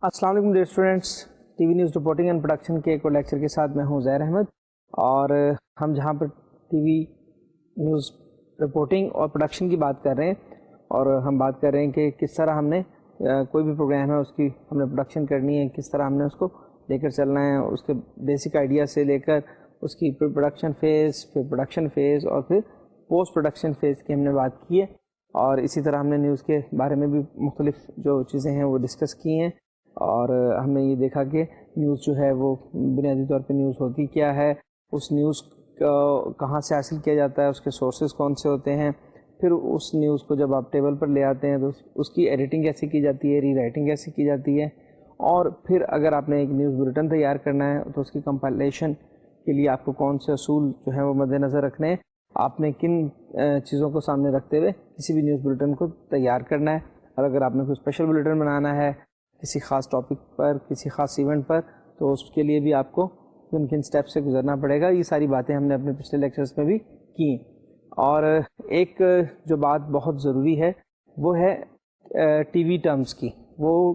السلام علیکم dear students, T V news reporting and production کے ایک اور لیکچر کے ساتھ میں ہوں زہر احمد، اور ہم جہاں پر ٹی وی نیوز رپورٹنگ اور پروڈکشن کی بات کر رہے ہیں، اور ہم بات کر رہے ہیں کہ کس طرح ہم نے کوئی بھی پروگرام ہے اس کی ہم نے پروڈکشن کرنی ہے، کس طرح ہم نے اس کو لے کر چلنا ہے، اس کے بیسک آئیڈیا سے لے کر اس کی پروڈکشن فیز، پھر پروڈکشن فیز اور پھر پوسٹ پروڈکشن فیز کی ہم نے بات کی ہے، اور اسی طرح ہم نے نیوز کے بارے میں بھی مختلف جو چیزیں ہیں وہ ڈسکس کی ہیں، اور ہم نے یہ دیکھا کہ نیوز جو ہے وہ بنیادی طور پہ نیوز ہوتی کیا ہے، اس نیوز کہاں سے حاصل کیا جاتا ہے، اس کے سورسز کون سے ہوتے ہیں، پھر اس نیوز کو جب آپ ٹیبل پر لے آتے ہیں تو اس کی ایڈیٹنگ کیسے کی جاتی ہے، ری رائٹنگ کیسے کی جاتی ہے، اور پھر اگر آپ نے ایک نیوز بلیٹن تیار کرنا ہے تو اس کی کمپائلیشن کے لیے آپ کو کون سے اصول جو ہیں وہ مد نظر رکھنے ہیں، آپ نے کن چیزوں کو سامنے رکھتے ہوئے کسی بھی نیوز بلیٹن کو تیار کرنا ہے، اور اگر آپ نے کوئی اسپیشل بلیٹن بنانا ہے کسی خاص ٹاپک پر، کسی خاص ایونٹ پر، تو اس کے لیے بھی آپ کو کن کن سٹیپ سے گزرنا پڑے گا۔ یہ ساری باتیں ہم نے اپنے پچھلے لیکچرز میں بھی کی، اور ایک جو بات بہت ضروری ہے وہ ہے ٹی وی ٹرمز کی، وہ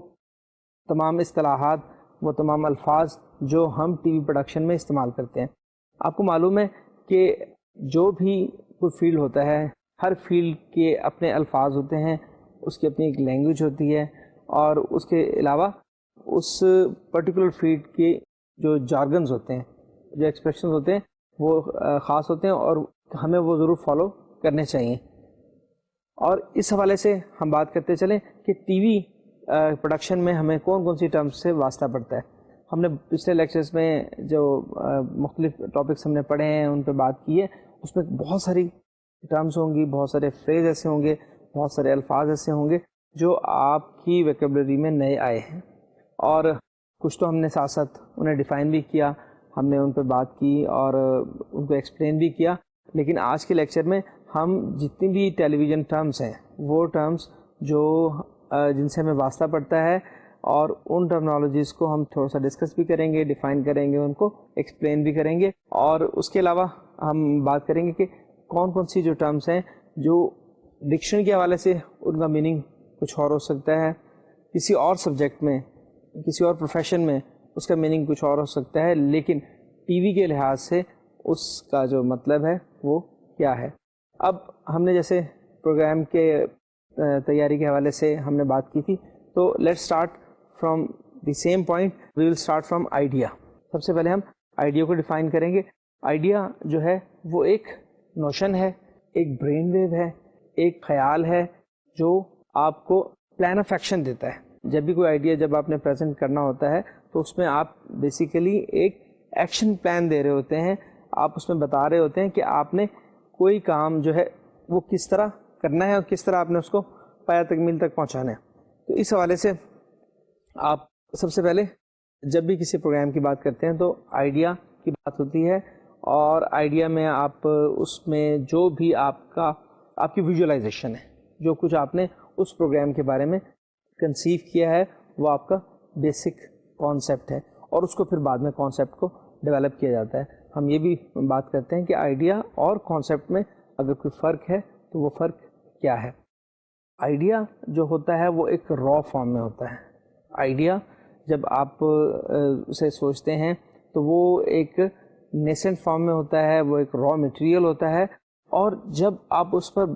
تمام اصطلاحات، وہ تمام الفاظ جو ہم ٹی وی پروڈکشن میں استعمال کرتے ہیں۔ آپ کو معلوم ہے کہ جو بھی کوئی فیلڈ ہوتا ہے، ہر فیلڈ کے اپنے الفاظ ہوتے ہیں، اس کی اپنی ایک لینگویج ہوتی ہے، اور اس کے علاوہ اس پرٹیکولر فیلڈ کے جو جارگنز ہوتے ہیں، جو ایکسپریشنز ہوتے ہیں وہ خاص ہوتے ہیں، اور ہمیں وہ ضرور فالو کرنے چاہیے۔ اور اس حوالے سے ہم بات کرتے چلیں کہ ٹی وی پروڈکشن میں ہمیں کون کون سی ٹرمز سے واسطہ پڑتا ہے۔ ہم نے پچھلے لیکچرز میں جو مختلف ٹاپکس ہم نے پڑھے ہیں ان پہ بات کی ہے، اس میں بہت ساری ٹرمز ہوں گی، بہت سارے فریز ایسے ہوں گے، بہت سارے الفاظ ایسے ہوں گے جو آپ کی ویکیبلری میں نئے آئے ہیں، اور کچھ تو ہم نے ساتھ ساتھ انہیں ڈیفائن بھی کیا، ہم نے ان پہ بات کی اور ان کو ایکسپلین بھی کیا، لیکن آج کے لیکچر میں ہم جتنی بھی ٹیلی ویژن ٹرمز ہیں وہ ٹرمز جو جن سے ہمیں واسطہ پڑتا ہے، اور ان ٹرمنالوجیز کو ہم تھوڑا سا ڈسکس بھی کریں گے، ڈیفائن کریں گے، ان کو ایکسپلین بھی کریں گے، اور اس کے علاوہ ہم بات کریں گے کہ کون کون سی جو ٹرمز ہیں جو ڈکشنری کے حوالے سے ان کا میننگ کچھ اور ہو سکتا ہے، کسی اور سبجیکٹ میں، کسی اور پروفیشن میں اس کا میننگ کچھ اور ہو سکتا ہے، لیکن ٹی وی کے لحاظ سے اس کا جو مطلب ہے وہ کیا ہے۔ اب ہم نے جیسے پروگرام کے تیاری کے حوالے سے ہم نے بات کی تھی، تو let start from the same point, we will start from idea. سب سے پہلے ہم آئیڈیا کو ڈیفائن کریں گے۔ آئیڈیا جو ہے وہ ایک نوشن ہے، ایک برین ویو ہے، ایک خیال ہے جو آپ کو پلان آف ایکشن دیتا ہے۔ جب بھی کوئی آئیڈیا جب آپ نے پریزنٹ کرنا ہوتا ہے تو اس میں آپ بیسیکلی ایک ایکشن پلان دے رہے ہوتے ہیں، آپ اس میں بتا رہے ہوتے ہیں کہ آپ نے کوئی کام جو ہے وہ کس طرح کرنا ہے اور کس طرح آپ نے اس کو پایہ تکمیل تک پہنچانا ہے۔ تو اس حوالے سے آپ سب سے پہلے جب بھی کسی پروگرام کی بات کرتے ہیں تو آئیڈیا کی بات ہوتی ہے، اور آئیڈیا میں آپ اس میں جو بھی آپ کی ویژولائزیشن ہے، جو کچھ آپ نے اس پروگرام کے بارے میں کنسیو کیا ہے وہ آپ کا بیسک کانسیپٹ ہے، اور اس کو پھر بعد میں کانسیپٹ کو ڈیولپ کیا جاتا ہے۔ ہم یہ بھی بات کرتے ہیں کہ آئیڈیا اور کانسیپٹ میں اگر کوئی فرق ہے تو وہ فرق کیا ہے۔ آئیڈیا جو ہوتا ہے وہ ایک را فارم میں ہوتا ہے۔ آئیڈیا جب آپ اسے سوچتے ہیں تو وہ ایک نیسنٹ فارم میں ہوتا ہے، وہ ایک را مٹیریل ہوتا ہے، اور جب آپ اس پر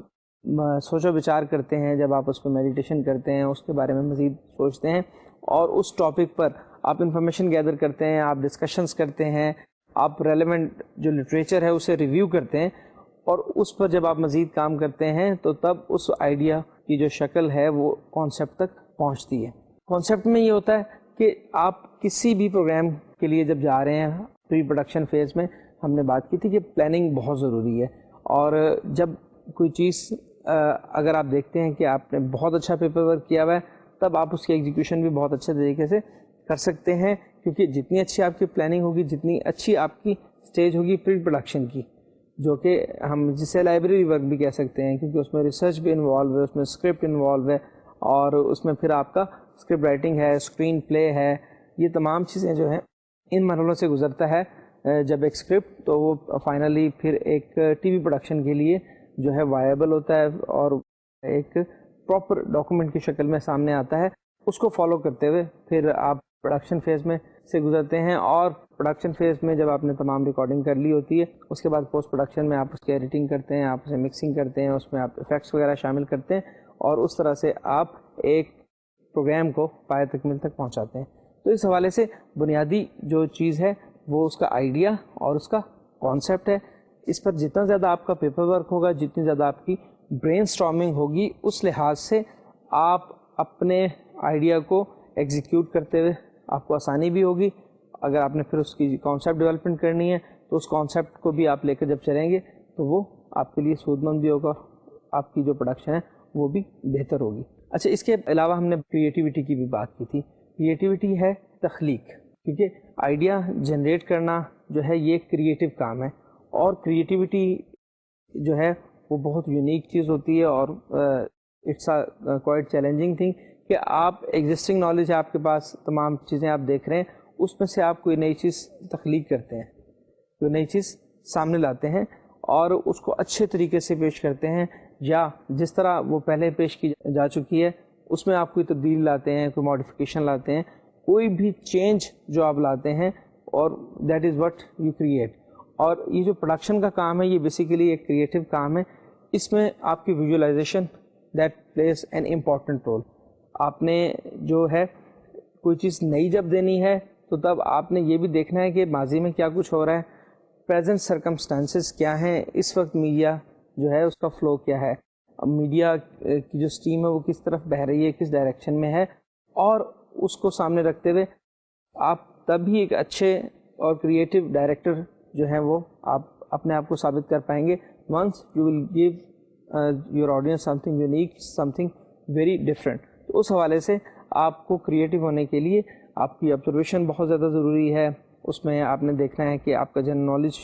سوچ و بچار کرتے ہیں، جب آپ اس پہ میڈیٹیشن کرتے ہیں، اس کے بارے میں مزید سوچتے ہیں، اور اس ٹاپک پر آپ انفارمیشن گیدر کرتے ہیں، آپ ڈسکشنز کرتے ہیں، آپ ریلیونٹ جو لٹریچر ہے اسے ریویو کرتے ہیں، اور اس پر جب آپ مزید کام کرتے ہیں تو تب اس آئیڈیا کی جو شکل ہے وہ کانسیپٹ تک پہنچتی ہے۔ کانسیپٹ میں یہ ہوتا ہے کہ آپ کسی بھی پروگرام کے لیے جب جا رہے ہیں، پری پروڈکشن فیز میں ہم نے بات کی تھی کہ پلاننگ بہت ضروری ہے، اور جب کوئی چیز اگر آپ دیکھتے ہیں کہ آپ نے بہت اچھا پیپر ورک کیا ہوا ہے، تب آپ اس کی ایگزیکیوشن بھی بہت اچھے طریقے سے کر سکتے ہیں، کیونکہ جتنی اچھی آپ کی پلاننگ ہوگی، جتنی اچھی آپ کی اسٹیج ہوگی پری پروڈکشن کی، جو کہ ہم جسے لائبریری ورک بھی کہہ سکتے ہیں، کیونکہ اس میں ریسرچ بھی انوالو ہے، اس میں اسکرپٹ انوالو ہے، اور اس میں پھر آپ کا اسکرپٹ رائٹنگ ہے، اسکرین پلے ہے، یہ تمام چیزیں جو ہیں ان مرحلوں سے گزرتا ہے جب ایک اسکرپٹ تو وہ فائنلی پھر ایک ٹی وی پروڈکشن کے لیے جو ہے وائبل ہوتا ہے، اور ایک پراپر ڈاکومنٹ کی شکل میں سامنے آتا ہے، اس کو فالو کرتے ہوئے پھر آپ پروڈکشن فیز میں سے گزرتے ہیں. اور پروڈکشن فیز میں جب آپ نے تمام ریکارڈنگ کر لی ہوتی ہے, اس کے بعد پوسٹ پروڈکشن میں آپ اس کی ایڈیٹنگ کرتے ہیں, آپ اسے مکسنگ کرتے ہیں, اس میں آپ افیکٹس وغیرہ شامل کرتے ہیں, اور اس طرح سے آپ ایک پروگرام کو پایہ تکمیل تک پہنچاتے ہیں. تو اس حوالے سے بنیادی جو چیز ہے وہ اس کا آئیڈیا اور اس کا کانسیپٹ ہے. اس پر جتنا زیادہ آپ کا پیپر ورک ہوگا, جتنی زیادہ آپ کی برین اسٹارمنگ ہوگی, اس لحاظ سے آپ اپنے آئیڈیا کو ایگزیکیوٹ کرتے ہوئے آپ کو آسانی بھی ہوگی. اگر آپ نے پھر اس کی کانسیپٹ ڈیولپمنٹ کرنی ہے تو اس کانسیپٹ کو بھی آپ لے کر جب چلیں گے تو وہ آپ کے لیے سود مند بھی ہوگا, آپ کی جو پروڈکشن ہے وہ بھی بہتر ہوگی. اچھا, اس کے علاوہ ہم نے کریٹیوٹی کی بھی بات کی تھی. کریٹیوٹی ہے تخلیق, کیونکہ آئیڈیا جنریٹ کرنا جو ہے یہ ایک کریٹیو کام ہے, اور کریٹیوٹی جو ہے وہ بہت یونیک چیز ہوتی ہے, اور اٹس کوائٹ چیلنجنگ تھنگ کہ آپ ایگزسٹنگ نالج ہے آپ کے پاس, تمام چیزیں آپ دیکھ رہے ہیں, اس میں سے آپ کوئی نئی چیز تخلیق کرتے ہیں, کوئی نئی چیز سامنے لاتے ہیں اور اس کو اچھے طریقے سے پیش کرتے ہیں, یا جس طرح وہ پہلے پیش کی جا چکی ہے اس میں آپ کوئی تبدیلی لاتے ہیں, کوئی ماڈیفیکیشن لاتے ہیں, کوئی بھی چینج جو آپ لاتے ہیں, اور that is what you create. اور یہ جو پروڈکشن کا کام ہے یہ بیسیکلی ایک کریٹیو کام ہے. اس میں آپ کی visualisation that plays an important role. آپ نے جو ہے کوئی چیز نئی جب دینی ہے تو تب آپ نے یہ بھی دیکھنا ہے کہ ماضی میں کیا کچھ ہو رہا ہے, پریزنٹ سرکمسٹانسز کیا ہیں, اس وقت میڈیا جو ہے اس کا فلو کیا ہے, میڈیا کی جو اسٹریم ہے وہ کس طرف بہہ رہی ہے, کس ڈائریکشن میں ہے, اور اس کو سامنے رکھتے ہوئے آپ تب بھی ایک اچھے اور کریٹیو ڈائریکٹر جو ہیں وہ آپ اپنے آپ کو ثابت کر پائیں گے. Once you will give your audience something unique, something very different. تو اس حوالے سے آپ کو کریٹیو ہونے کے لیے آپ کی آبزرویشن بہت زیادہ ضروری ہے. اس میں آپ نے دیکھنا ہے کہ آپ کا جنرل نالج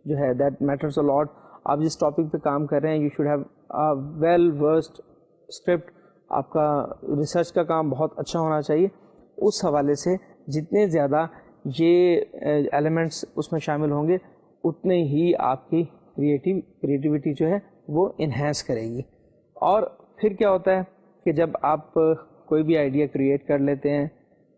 جو ہے دیٹ میٹرز اے لاٹ. آپ جس ٹاپک پہ کام کر رہے ہیں you should have well versed script, آپ کا ریسرچ کا کام بہت اچھا ہونا چاہیے. اس حوالے سے جتنے زیادہ یہ ایلیمنٹس اس میں شامل ہوں گے اتنے ہی آپ کی کریٹیوٹی جو ہے وہ انہینس کرے گی. اور پھر کیا ہوتا ہے کہ جب آپ کوئی بھی آئیڈیا کریٹ کر لیتے ہیں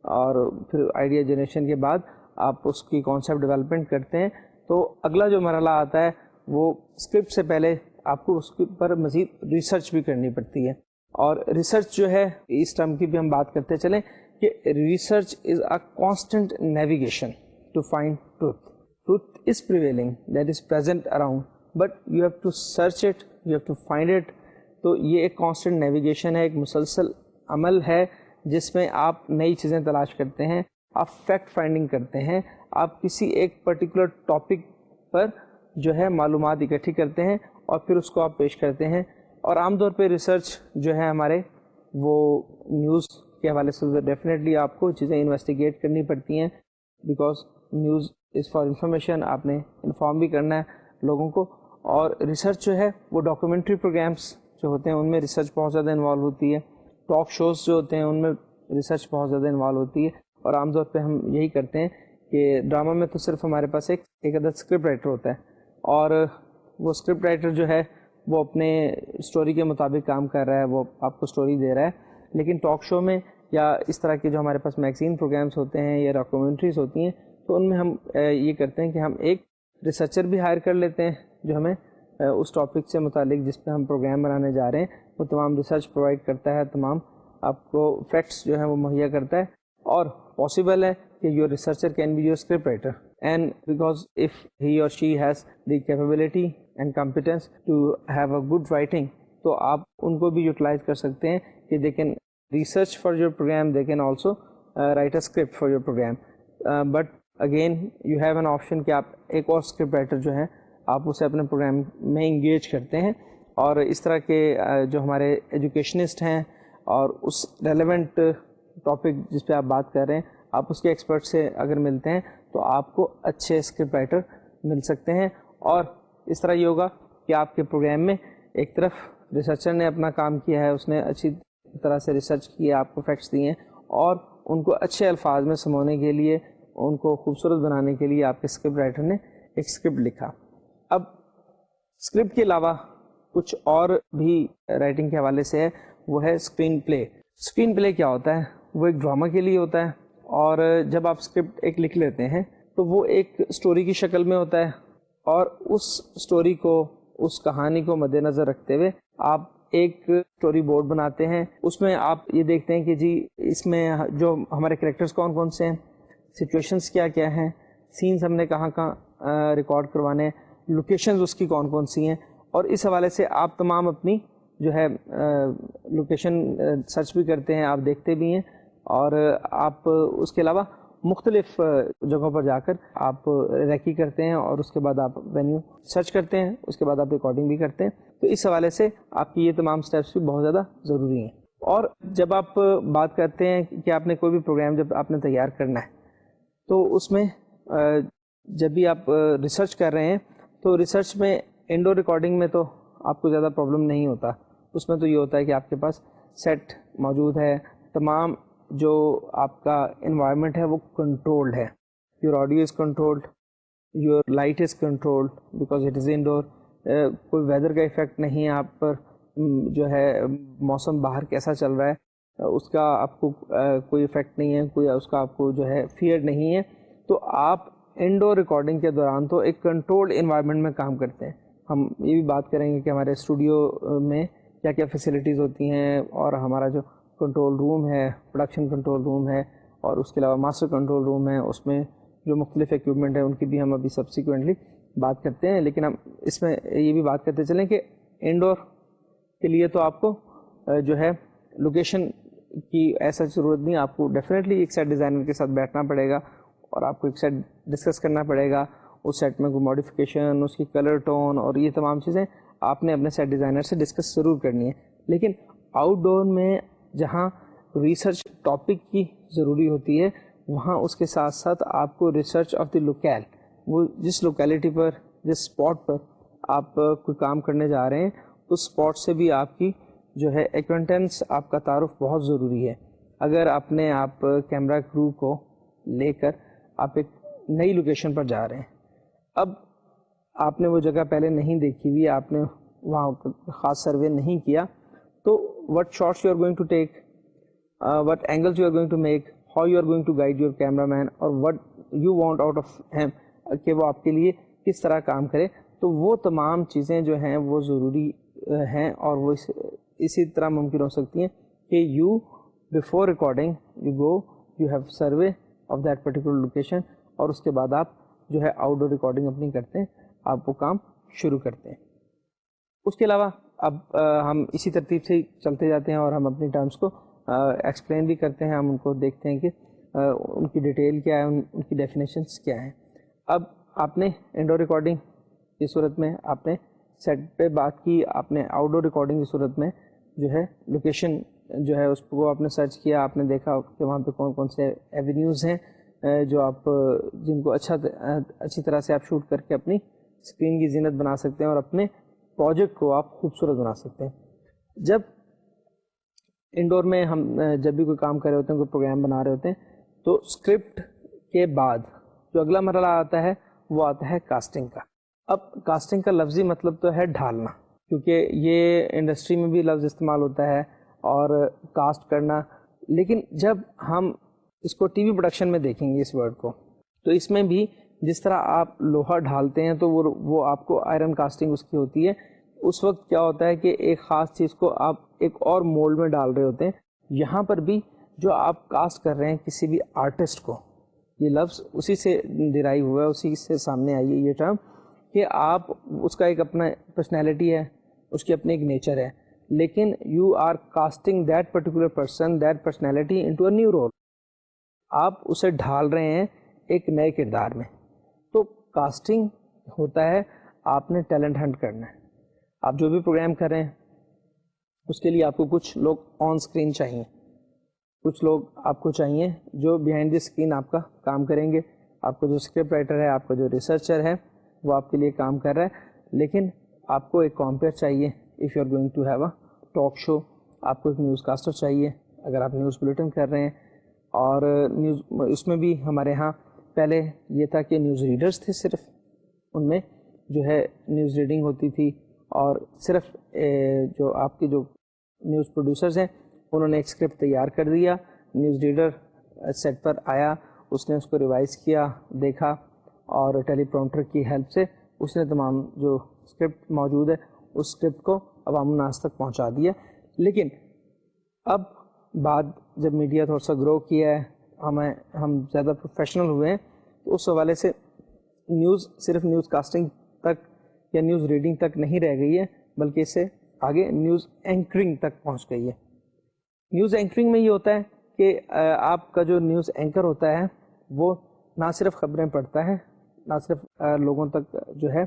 اور پھر آئیڈیا جنریشن کے بعد آپ اس کی کانسیپٹ ڈیولپمنٹ کرتے ہیں, تو اگلا جو مرحلہ آتا ہے وہ اسکرپٹ سے پہلے آپ کو اس کے پر مزید ریسرچ بھی کرنی پڑتی ہے. اور ریسرچ جو ہے اس ٹرم کی بھی ہم بات کرتے چلیں کہ research is a constant navigation to find truth. Truth is prevailing, that is present around, but you have to search it, you have to find it. تو یہ ایک کانسٹنٹ نیویگیشن ہے, ایک مسلسل عمل ہے جس میں آپ نئی چیزیں تلاش کرتے ہیں, آپ فیکٹ فائنڈنگ کرتے ہیں, آپ کسی ایک پرٹیکولر ٹاپک پر جو ہے معلومات اکٹھی کرتے ہیں اور پھر اس کو آپ پیش کرتے ہیں. اور عام طور پہ ریسرچ جو ہے ہمارے وہ نیوز کے حوالے سے ڈیفینیٹلی آپ کو چیزیں انویسٹیگیٹ کرنی پڑتی ہیں, because news is for information, آپ نے انفارم بھی کرنا ہے لوگوں کو. اور ریسرچ جو ہے وہ ڈاکومنٹری پروگرامس جو ہوتے ہیں ان میں ریسرچ بہت زیادہ انوالو ہوتی ہے, ٹاک شوز جو ہوتے ہیں ان میں ریسرچ بہت زیادہ انوالو ہوتی ہے. اور عام طور پہ ہم یہی کرتے ہیں کہ ڈرامہ میں تو صرف ہمارے پاس ایک عدد اسکرپٹ رائٹر ہوتا ہے, اور وہ اسکرپٹ رائٹر جو ہے وہ اپنے اسٹوری کے مطابق کام کر رہا ہے, وہ آپ کو اسٹوری دے رہا ہے. لیکن ٹاک شو میں یا اس طرح کے جو ہمارے پاس میگزین پروگرامس ہوتے ہیں یا ڈاکومنٹریز ہوتی ہیں, تو ان میں ہم یہ کرتے ہیں کہ ہم ایک ریسرچر بھی ہائر کر لیتے ہیں جو ہمیں اس ٹاپک سے متعلق جس پہ ہم پروگرام بنانے جا رہے ہیں وہ تمام ریسرچ پرووائڈ کرتا ہے, تمام آپ کو فیکٹس جو ہیں وہ مہیا کرتا ہے. اور پاسبل ہے کہ your researcher can be your script writer, and because of he or she has the capability and competence to have a good writing, تو آپ ان کو بھی یوٹیلائز کر سکتے ہیں کہ they can research for your program, they can also right a script for your program. But again you have an option کہ آپ ایک اور اسکرپٹ رائٹر جو ہیں آپ اسے اپنے پروگرام میں انگیج کرتے ہیں. اور اس طرح کے جو ہمارے ایجوکیشنسٹ ہیں اور اس ریلیونٹ ٹاپک جس پہ آپ بات کر رہے ہیں آپ اس کے ایکسپرٹ سے اگر ملتے ہیں تو آپ کو اچھے اسکرپٹ رائٹر مل سکتے ہیں. اور اس طرح یہ ہوگا کہ آپ کے پروگرام میں ایک طرف ریسرچر نے اپنا کام کیا ہے, اس نے اچھی طرح سے ریسرچ کیا, آپ کو فیکٹس دیے ہیں, اور ان کو اچھے الفاظ میں سمونے کے لیے, ان کو خوبصورت بنانے کے لیے آپ کے اسکرپٹ رائٹر نے ایک اسکرپٹ لکھا. اب اسکرپٹ کے علاوہ کچھ اور بھی رائٹنگ کے حوالے سے ہے, وہ ہے اسکرین پلے. اسکرین پلے کیا ہوتا ہے؟ وہ ایک ڈرامہ کے لیے ہوتا ہے، اور جب آپ اسکرپٹ ایک لکھ لیتے ہیں تو وہ ایک اسٹوری کی شکل میں ہوتا ہے، اور اس اسٹوری کو، اس کہانی کو مد نظر رکھتے ہوئے آپ ایک اسٹوری بورڈ بناتے ہیں. اس میں آپ یہ دیکھتے ہیں کہ جی اس میں جو ہمارے کریکٹرز کون کون سے ہیں، سچویشنز کیا کیا ہیں، سینز ہم نے کہاں کہاں ریکارڈ کروانے ہیں، لوکیشنز اس کی کون کون سی ہیں، اور اس حوالے سے آپ تمام اپنی جو ہے لوکیشن سرچ بھی کرتے ہیں، آپ دیکھتے بھی ہیں، اور آپ اس کے علاوہ مختلف جگہوں پر جا کر آپ ریکی کرتے ہیں، اور اس کے بعد آپ وینیو سرچ کرتے ہیں، اس کے بعد آپ ریکارڈنگ بھی کرتے ہیں. تو اس حوالے سے آپ کی یہ تمام سٹیپس بھی بہت زیادہ ضروری ہیں. اور جب آپ بات کرتے ہیں کہ آپ نے کوئی بھی پروگرام جب آپ نے تیار کرنا ہے، تو اس میں جب بھی آپ ریسرچ کر رہے ہیں تو ریسرچ میں انڈور ریکارڈنگ میں تو آپ کو زیادہ پرابلم نہیں ہوتا. اس میں تو یہ ہوتا ہے کہ آپ کے پاس سیٹ موجود ہے، تمام جو آپ کا انوائرمنٹ ہے وہ کنٹرولڈ ہے، your audio is controlled, your light is controlled because it is indoor. کوئی ویدر کا افیکٹ نہیں ہے آپ پر، جو ہے موسم باہر کیسا چل رہا ہے اس کا آپ کو کوئی افیکٹ نہیں ہے، کوئی اس کا آپ کو جو ہے فیئر نہیں ہے. تو آپ انڈور ریکارڈنگ کے دوران تو ایک کنٹرولڈ انوائرمنٹ میں کام کرتے ہیں. ہم یہ بھی بات کریں گے کہ ہمارے اسٹوڈیو میں کیا کیا فیسلٹیز ہوتی ہیں، اور ہمارا جو کنٹرول روم ہے، پروڈکشن کنٹرول روم ہے، اور اس کے علاوہ ماسٹر کنٹرول روم ہے، اس میں جو مختلف ایکوپمنٹ ہیں ان کی بھی ہم ابھی سبسیکوینٹلی بات کرتے ہیں. لیکن ہم اس میں یہ بھی بات کرتے چلیں کہ انڈور کے لیے تو آپ کو جو ہے لوکیشن کی ایسا ضرورت نہیں، آپ کو ڈیفینیٹلی ایک سیٹ ڈیزائنر کے ساتھ بیٹھنا پڑے گا، اور آپ کو ایک سیٹ ڈسکس کرنا پڑے گا. اس سیٹ میں کوئی ماڈیفکیشن، اس کی کلر ٹون اور یہ تمام چیزیں آپ نے اپنے سیٹ ڈیزائنر سے ڈسکس ضرور کرنی ہے. لیکن آؤٹ ڈور میں جہاں ریسرچ ٹاپک کی ضروری ہوتی ہے، وہاں اس کے ساتھ ساتھ آپ کو ریسرچ آف دی لوکیل، وہ جس لوکیلٹی پر، جس اسپاٹ پر آپ کوئی کام کرنے جا رہے ہیں، اس اسپاٹ سے بھی آپ کی جو ہے ایکوینٹنس، آپ کا تعارف بہت ضروری ہے. اگر آپ کیمرہ کرو کو لے کر آپ ایک نئی لوکیشن پر جا رہے ہیں، اب آپ نے وہ جگہ پہلے نہیں دیکھی ہوئی، آپ نے وہاں خاص سروے نہیں کیا، تو what shots you are going to take, what angles you are going to make, how you are going to guide your cameraman, اور what you want out of him کہ وہ آپ کے لیے کس طرح کام کرے. تو وہ تمام چیزیں جو ہیں وہ ضروری ہیں، اور وہ اسی طرح ممکن ہو سکتی ہیں کہ you before recording you go, you have survey of that particular location، اور اس کے بعد آپ جو ہے آؤٹ ڈور ریکارڈنگ اپنی کرتے ہیں، آپ وہ کام شروع کرتے ہیں. اس کے علاوہ اب ہم اسی ترتیب سے چلتے جاتے ہیں، اور ہم اپنی ٹرمز کو ایکسپلین بھی کرتے ہیں. ہم ان کو دیکھتے ہیں کہ ان کی ڈیٹیل کیا ہے، ان کی ڈیفینیشنس کیا ہیں. اب آپ نے انڈور ریکارڈنگ کی صورت میں آپ نے سیٹ پہ بات کی، آپ نے آؤٹ ڈور ریکارڈنگ کی صورت میں جو ہے لوکیشن جو ہے اس کو آپ نے سرچ کیا، آپ نے دیکھا کہ وہاں پہ کون کون سے ایونیوز ہیں جو آپ جن کو اچھی طرح سے آپ شوٹ کر کے اپنی اسکرین کی زینت بنا سکتے ہیں، اور اپنے پروجیکٹ کو آپ خوبصورت بنا سکتے ہیں. جب انڈور میں ہم جب بھی کوئی کام کر رہے ہوتے ہیں، کوئی پروگرام بنا رہے ہوتے ہیں، تو اسکرپٹ کے بعد جو اگلا مرحلہ آتا ہے وہ آتا ہے کاسٹنگ کا. اب کاسٹنگ کا لفظی مطلب تو ہے ڈھالنا، کیونکہ یہ انڈسٹری میں بھی لفظ استعمال ہوتا ہے، اور کاسٹ کرنا. لیکن جب ہم اس کو ٹی وی پروڈکشن میں دیکھیں گے اس ورڈ کو، تو اس میں بھی جس طرح آپ لوہا ڈھالتے ہیں تو وہ آپ کو آئرن کاسٹنگ اس کی ہوتی ہے. اس وقت کیا ہوتا ہے کہ ایک خاص چیز کو آپ ایک اور مولڈ میں ڈال رہے ہوتے ہیں. یہاں پر بھی جو آپ کاسٹ کر رہے ہیں کسی بھی آرٹسٹ کو، یہ لفظ اسی سے ڈرائیو ہوا ہے، اسی سے سامنے آئی ہے یہ ٹرم، کہ آپ اس کا ایک اپنا پرسنالٹی ہے، اس کی اپنی ایک نیچر ہے، لیکن you are casting that particular person, that personality into a new role. آپ اسے ڈھال رہے ہیں ایک نئے کردار میں. تو کاسٹنگ ہوتا ہے آپ نے ٹیلنٹ ہنٹ کرنا ہے. آپ جو بھی پروگرام کر رہے ہیں اس کے لیے آپ کو کچھ لوگ آن اسکرین چاہیے، کچھ لوگ آپ کو چاہیے جو بیہائنڈ دی اسکرین آپ کا کام کریں گے. آپ کو جو اسکرپٹ رائٹر ہے، آپ کا جو ریسرچر ہے، وہ آپ کے لیے کام کر رہا ہے. لیکن آپ کو ایک کمپیئر چاہیے. If you are going to have a talk show, آپ کو ایک نیوز کاسٹر چاہیے اگر آپ نیوز بلیٹن کر رہے ہیں. اور نیوز اس میں بھی ہمارے ہاں پہلے یہ تھا کہ نیوز ریڈرز تھے، صرف ان میں جو ہے نیوز ریڈنگ ہوتی تھی، اور صرف جو آپ کے جو نیوز پروڈیوسرز ہیں انہوں نے ایک اسکرپٹ تیار کر دیا، نیوز ریڈر سیٹ پر آیا, اس نے اس کو ریوائز کیا, دیکھا, اور ٹیلی پرامپٹر کی ہیلپ سے اس نے تمام جو اسکرپٹ موجود ہے اس اسکرپٹ کو عوام الناس تک پہنچا دیا. لیکن اب بعد جب میڈیا تھوڑا سا گرو کیا ہے, ہم زیادہ پروفیشنل ہوئے ہیں, تو اس حوالے سے نیوز صرف نیوز کاسٹنگ تک یا نیوز ریڈنگ تک نہیں رہ گئی ہے, بلکہ اس سے آگے نیوز اینکرنگ تک پہنچ گئی ہے. نیوز اینکرنگ میں یہ ہوتا ہے کہ آپ کا جو نیوز اینکر ہوتا ہے وہ نہ صرف خبریں پڑھتا ہے, نہ صرف لوگوں تک جو ہے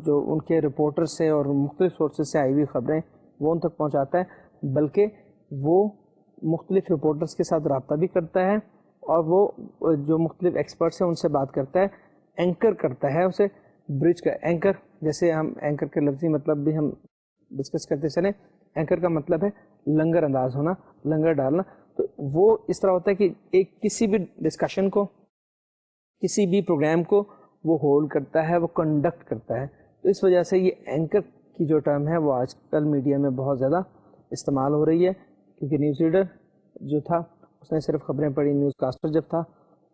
جو ان کے رپورٹر سے اور مختلف سورسز سے آئی ہوئی خبریں وہ ان تک پہنچاتا ہے, بلکہ وہ مختلف رپورٹرز کے ساتھ رابطہ بھی کرتا ہے, اور وہ جو مختلف ایکسپرٹس ہیں ان سے بات کرتا ہے, اینکر کرتا ہے اسے, برج کا اینکر. جیسے ہم اینکر کے لفظی مطلب بھی ہم ڈسکس کرتے چلیں. اینکر کا مطلب ہے لنگر انداز ہونا, لنگر ڈالنا. تو وہ اس طرح ہوتا ہے کہ ایک کسی بھی ڈسکشن کو, کسی بھی پروگرام کو وہ ہولڈ کرتا ہے, وہ کنڈکٹ کرتا ہے. تو اس وجہ سے یہ اینکر کی جو ٹرم ہے وہ آج کل میڈیا میں بہت زیادہ استعمال ہو رہی ہے, کیونکہ نیوز ریڈر جو تھا اس نے صرف خبریں پڑھی. نیوز کاسٹر جب تھا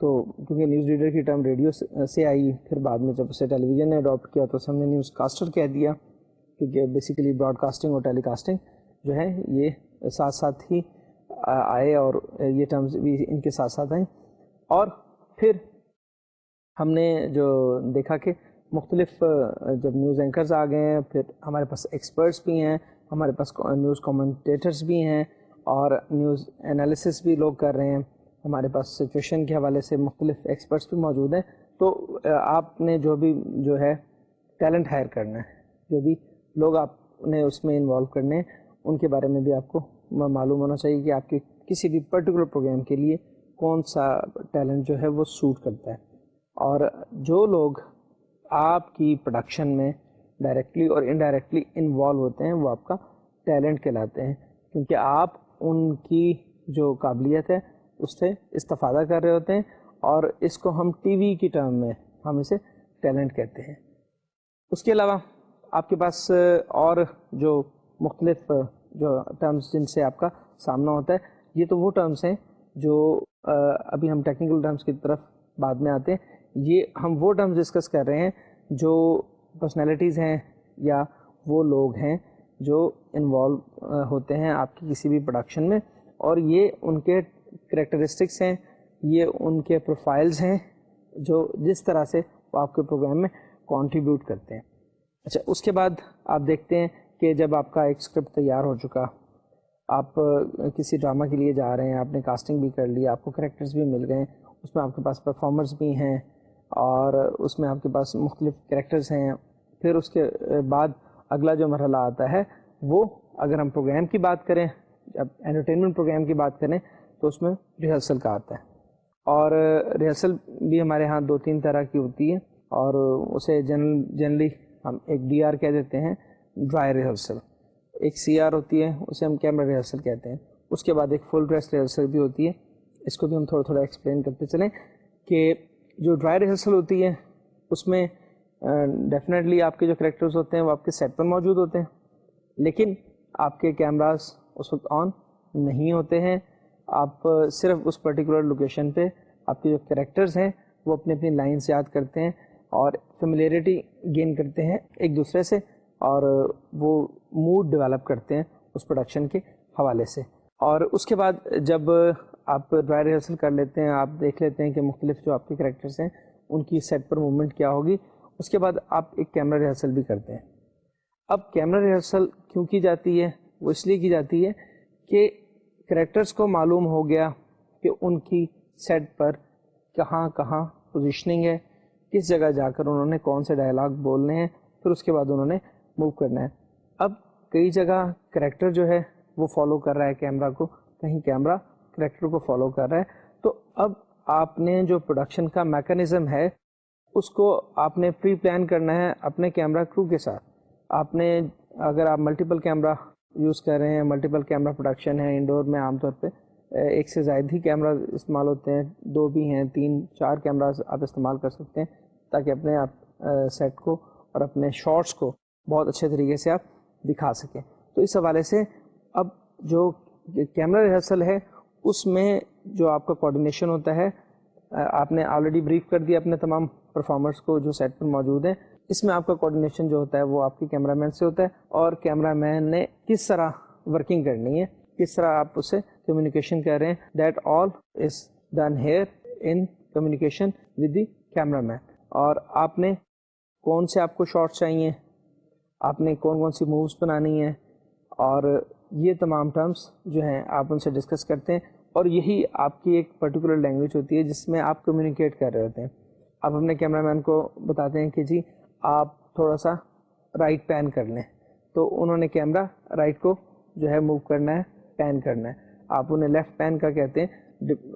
تو کیونکہ نیوز ریڈر کی ٹرم ریڈیو سے آئی, پھر بعد میں جب اسے ٹیلی ویژن نے اڈاپٹ کیا تو ہم نے نیوز کاسٹر کہہ دیا, کیونکہ بیسیکلی براڈ کاسٹنگ اور ٹیلی کاسٹنگ جو ہے یہ ساتھ ساتھ ہی آئے, اور یہ ٹرمز بھی ان کے ساتھ ساتھ آئیں. اور پھر ہم نے جو دیکھا کہ مختلف جب نیوز اینکرز آ گئے ہیں, پھر ہمارے پاس ایکسپرٹس بھی ہیں, ہمارے پاس نیوز کامنٹیٹرز بھی ہیں, اور نیوز انالیسس بھی لوگ کر رہے ہیں, ہمارے پاس سچویشن کے حوالے سے مختلف ایکسپرٹس بھی موجود ہیں. تو آپ نے جو بھی جو ہے ٹیلنٹ ہائر کرنا ہے, جو بھی لوگ آپ نے اس میں انوالو کرنے ہیں, ان کے بارے میں بھی آپ کو معلوم ہونا چاہیے کہ آپ کے کسی بھی پرٹیکولر پروگرام کے لیے کون سا ٹیلنٹ جو ہے وہ سوٹ کرتا ہے. اور جو لوگ آپ کی پروڈکشن میں ڈائریکٹلی اور انڈائریکٹلی انوالو ہوتے ہیں وہ آپ کا ٹیلنٹ کہلاتے ہیں, کیونکہ آپ ان کی جو قابلیت ہے اس سے استفادہ کر رہے ہوتے ہیں, اور اس کو ہم ٹی وی کی ٹرم میں ہم اسے ٹیلنٹ کہتے ہیں. اس کے علاوہ آپ کے پاس اور جو مختلف جو ٹرمز جن سے آپ کا سامنا ہوتا ہے, یہ تو وہ ٹرمز ہیں جو ابھی ہم ٹیکنیکل ٹرمز کی طرف بعد میں آتے ہیں. یہ ہم وہ ٹرمز ڈسکس کر رہے ہیں جو پرسنالٹیز ہیں یا وہ لوگ ہیں جو انوالو ہوتے ہیں آپ کی کسی بھی پروڈکشن میں, اور یہ ان کے کریکٹرسٹکس ہیں, یہ ان کے پروفائلز ہیں جو جس طرح سے وہ آپ کے پروگرام میں کنٹریبیوٹ کرتے ہیں. اچھا, اس کے بعد آپ دیکھتے ہیں کہ جب آپ کا ایک اسکرپٹ تیار ہو چکا, آپ کسی ڈرامہ کے لیے جا رہے ہیں, آپ نے کاسٹنگ بھی کر لی, آپ کو کریکٹرز بھی مل گئے, اس میں آپ کے پاس پرفارمرز بھی ہیں, اور اس میں آپ کے پاس مختلف کریکٹرز ہیں. پھر اس کے بعد اگلا جو مرحلہ آتا ہے وہ, اگر ہم پروگرام کی بات کریں, جب انٹرٹینمنٹ پروگرام کی بات کریں تو اس میں ریہرسل کا آتا ہے. اور ریہرسل بھی ہمارے ہاں 2-3 طرح کی ہوتی ہے, اور اسے جنرلی ہم ایک ڈی آر کہہ دیتے ہیں, ڈرائی ریہرسل. ایک سی آر ہوتی ہے, اسے ہم کیمرہ ریہرسل کہتے ہیں. اس کے بعد ایک فل ڈریس ریہرسل بھی ہوتی ہے. اس کو بھی ہم تھوڑا تھوڑا ایکسپلین کرتے چلیں کہ جو ڈرائی ریہرسل ہوتی ہے اس میں ڈیفینیٹلی آپ کے جو کریکٹرز ہوتے ہیں وہ آپ کے سیٹ پر موجود ہوتے ہیں, لیکن آپ کے کیمراز اس وقت آن نہیں ہوتے ہیں. آپ صرف اس پرٹیکولر لوکیشن پہ آپ کے جو کریکٹرز ہیں وہ اپنی اپنی لائنس یاد کرتے ہیں اور فیملیرٹی گین کرتے ہیں ایک دوسرے سے, اور وہ موڈ ڈیولپ کرتے ہیں اس پروڈکشن کے حوالے سے. اور اس کے بعد جب آپ ڈرائی ریہرسل کر لیتے ہیں, آپ دیکھ لیتے ہیں کہ مختلف جو آپ کے کریکٹرز ہیں ان کی سیٹ پر موومنٹ کیا ہوگی, اس کے بعد آپ ایک کیمرہ ریہرسل بھی کرتے ہیں. اب کیمرہ ریہرسل کیوں کی جاتی ہے؟ وہ اس لیے کی جاتی ہے کہ کریکٹرز کو معلوم ہو گیا کہ ان کی سیٹ پر کہاں کہاں پوزیشننگ ہے, کس جگہ جا کر انہوں نے کون سے ڈائلاگ بولنے ہیں, پھر اس کے بعد انہوں نے موو کرنا ہے. اب کئی جگہ کریکٹر جو ہے وہ فالو کر رہا ہے کیمرہ کو, کہیں کیمرہ کریکٹر کو فالو کر رہا ہے. تو اب آپ نے جو پروڈکشن کا میکانزم ہے اس کو آپ نے پری پلان کرنا ہے اپنے کیمرہ کرو کے ساتھ. آپ نے اگر آپ ملٹیپل کیمرہ یوز کر رہے ہیں, ملٹیپل کیمرہ پروڈکشن ہے انڈور میں, عام طور پہ ایک سے زائد ہی کیمرہ استعمال ہوتے ہیں, 2 بھی ہیں, 3-4 کیمراز آپ استعمال کر سکتے ہیں تاکہ اپنے آپ سیٹ کو اور اپنے شارٹس کو بہت اچھے طریقے سے آپ دکھا سکیں. تو اس حوالے سے اب جو کیمرہ ریہرسل ہے اس میں جو آپ کا کوآرڈینیشن ہوتا ہے آپ نے آلریڈی بریف کر دیا اپنے تمام پرفارمرس کو جو سیٹ پر موجود ہیں. اس میں آپ کا کوآرڈینیشن جو ہوتا ہے وہ آپ کے کیمرہ مین سے ہوتا ہے, اور کیمرہ مین نے کس طرح ورکنگ کرنی ہے, کس طرح آپ اسے کمیونیکیشن کر رہے ہیں. That all is done here in communication with the camera man. اور آپ نے کون سے آپ کو شاٹس چاہیے, آپ نے کون کون سی مووز بنانی ہیں, اور یہ تمام ٹرمز جو ہیں آپ ان سے ڈسکس کرتے ہیں. اور یہی آپ کی ایک پرٹیکولر لینگویج ہوتی ہے جس میں آپ کمیونیکیٹ کر رہے ہوتے ہیں. آپ اپنے کیمرہ مین کو بتاتے ہیں کہ جی آپ تھوڑا سا رائٹ پین کر لیں, تو انہوں نے کیمرہ رائٹ کو جو ہے موو کرنا ہے, پین کرنا ہے. آپ انہیں لیفٹ پین کا کہتے ہیں.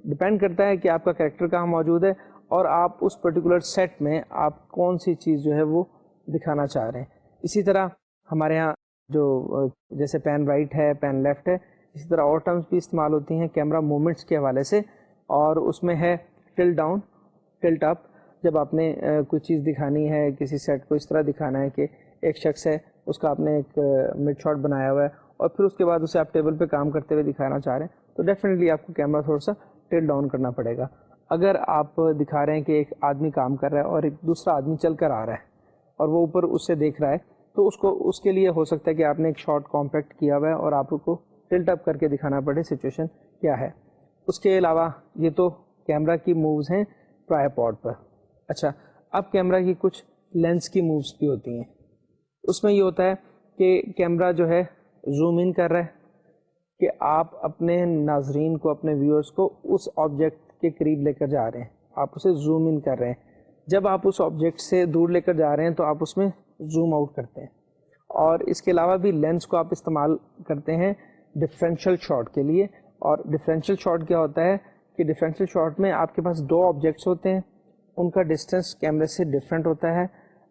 ڈپینڈ کرتا ہے کہ آپ کا کریکٹر کہاں موجود ہے اور آپ اس پرٹیکولر سیٹ میں آپ کون سی چیز جو ہے وہ دکھانا چاہ رہے ہیں. اسی طرح ہمارے ہاں جو جیسے پین رائٹ ہے, پین لیفٹ ہے, اسی طرح اور ٹرمز بھی استعمال ہوتی ہیں کیمرہ موومنٹس کے حوالے سے. اور اس میں ہے ٹلٹ ڈاؤن, ٹلٹ اپ. جب آپ نے کوئی چیز دکھانی ہے, کسی سیٹ کو اس طرح دکھانا ہے کہ ایک شخص ہے, اس کا آپ نے ایک مڈ شاٹ بنایا ہوا ہے, اور پھر اس کے بعد اسے آپ ٹیبل پہ کام کرتے ہوئے دکھانا چاہ رہے ہیں, تو ڈیفینیٹلی آپ کو کیمرہ تھوڑا سا ٹلٹ ڈاؤن کرنا پڑے گا. اگر آپ دکھا رہے ہیں کہ ایک آدمی کام کر رہا ہے اور ایک دوسرا آدمی چل کر آ رہا ہے اور وہ اوپر اس سے دیکھ رہا ہے, تو اس کے لیے ہو سکتا ہے کہ آپ نے ایک شاٹ کمپیکٹ کیا ہوا ہے اور آپ کو ٹلٹ اپ کر کے دکھانا پڑے سچویشن کیا ہے. اس کے علاوہ یہ تو کیمرہ کی مووز ہیں ٹرائیپوڈ پر. اچھا, اب کیمرہ کی کچھ لینس کی مووز بھی ہوتی ہیں. اس میں یہ ہوتا ہے کہ کیمرہ جو ہے زوم ان کر رہا ہے کہ آپ اپنے ناظرین کو, اپنے ویورز کو اس آبجیکٹ کے قریب لے کر جا رہے ہیں, آپ اسے زوم ان کر رہے ہیں. جب آپ اس آبجیکٹ سے دور لے کر جا رہے ہیں تو آپ اس میں زوم آؤٹ کرتے ہیں. اور اس کے علاوہ بھی لینس کو آپ استعمال کرتے ہیں ڈفرینشیل شاٹ کے لیے. اور ڈفرینشیل شاٹ کیا ہوتا ہے کہ ڈفرینشیل شاٹ میں آپ کے پاس دو آبجیکٹس ہوتے ہیں, ان کا ڈسٹینس کیمرے سے ڈفرینٹ ہوتا ہے,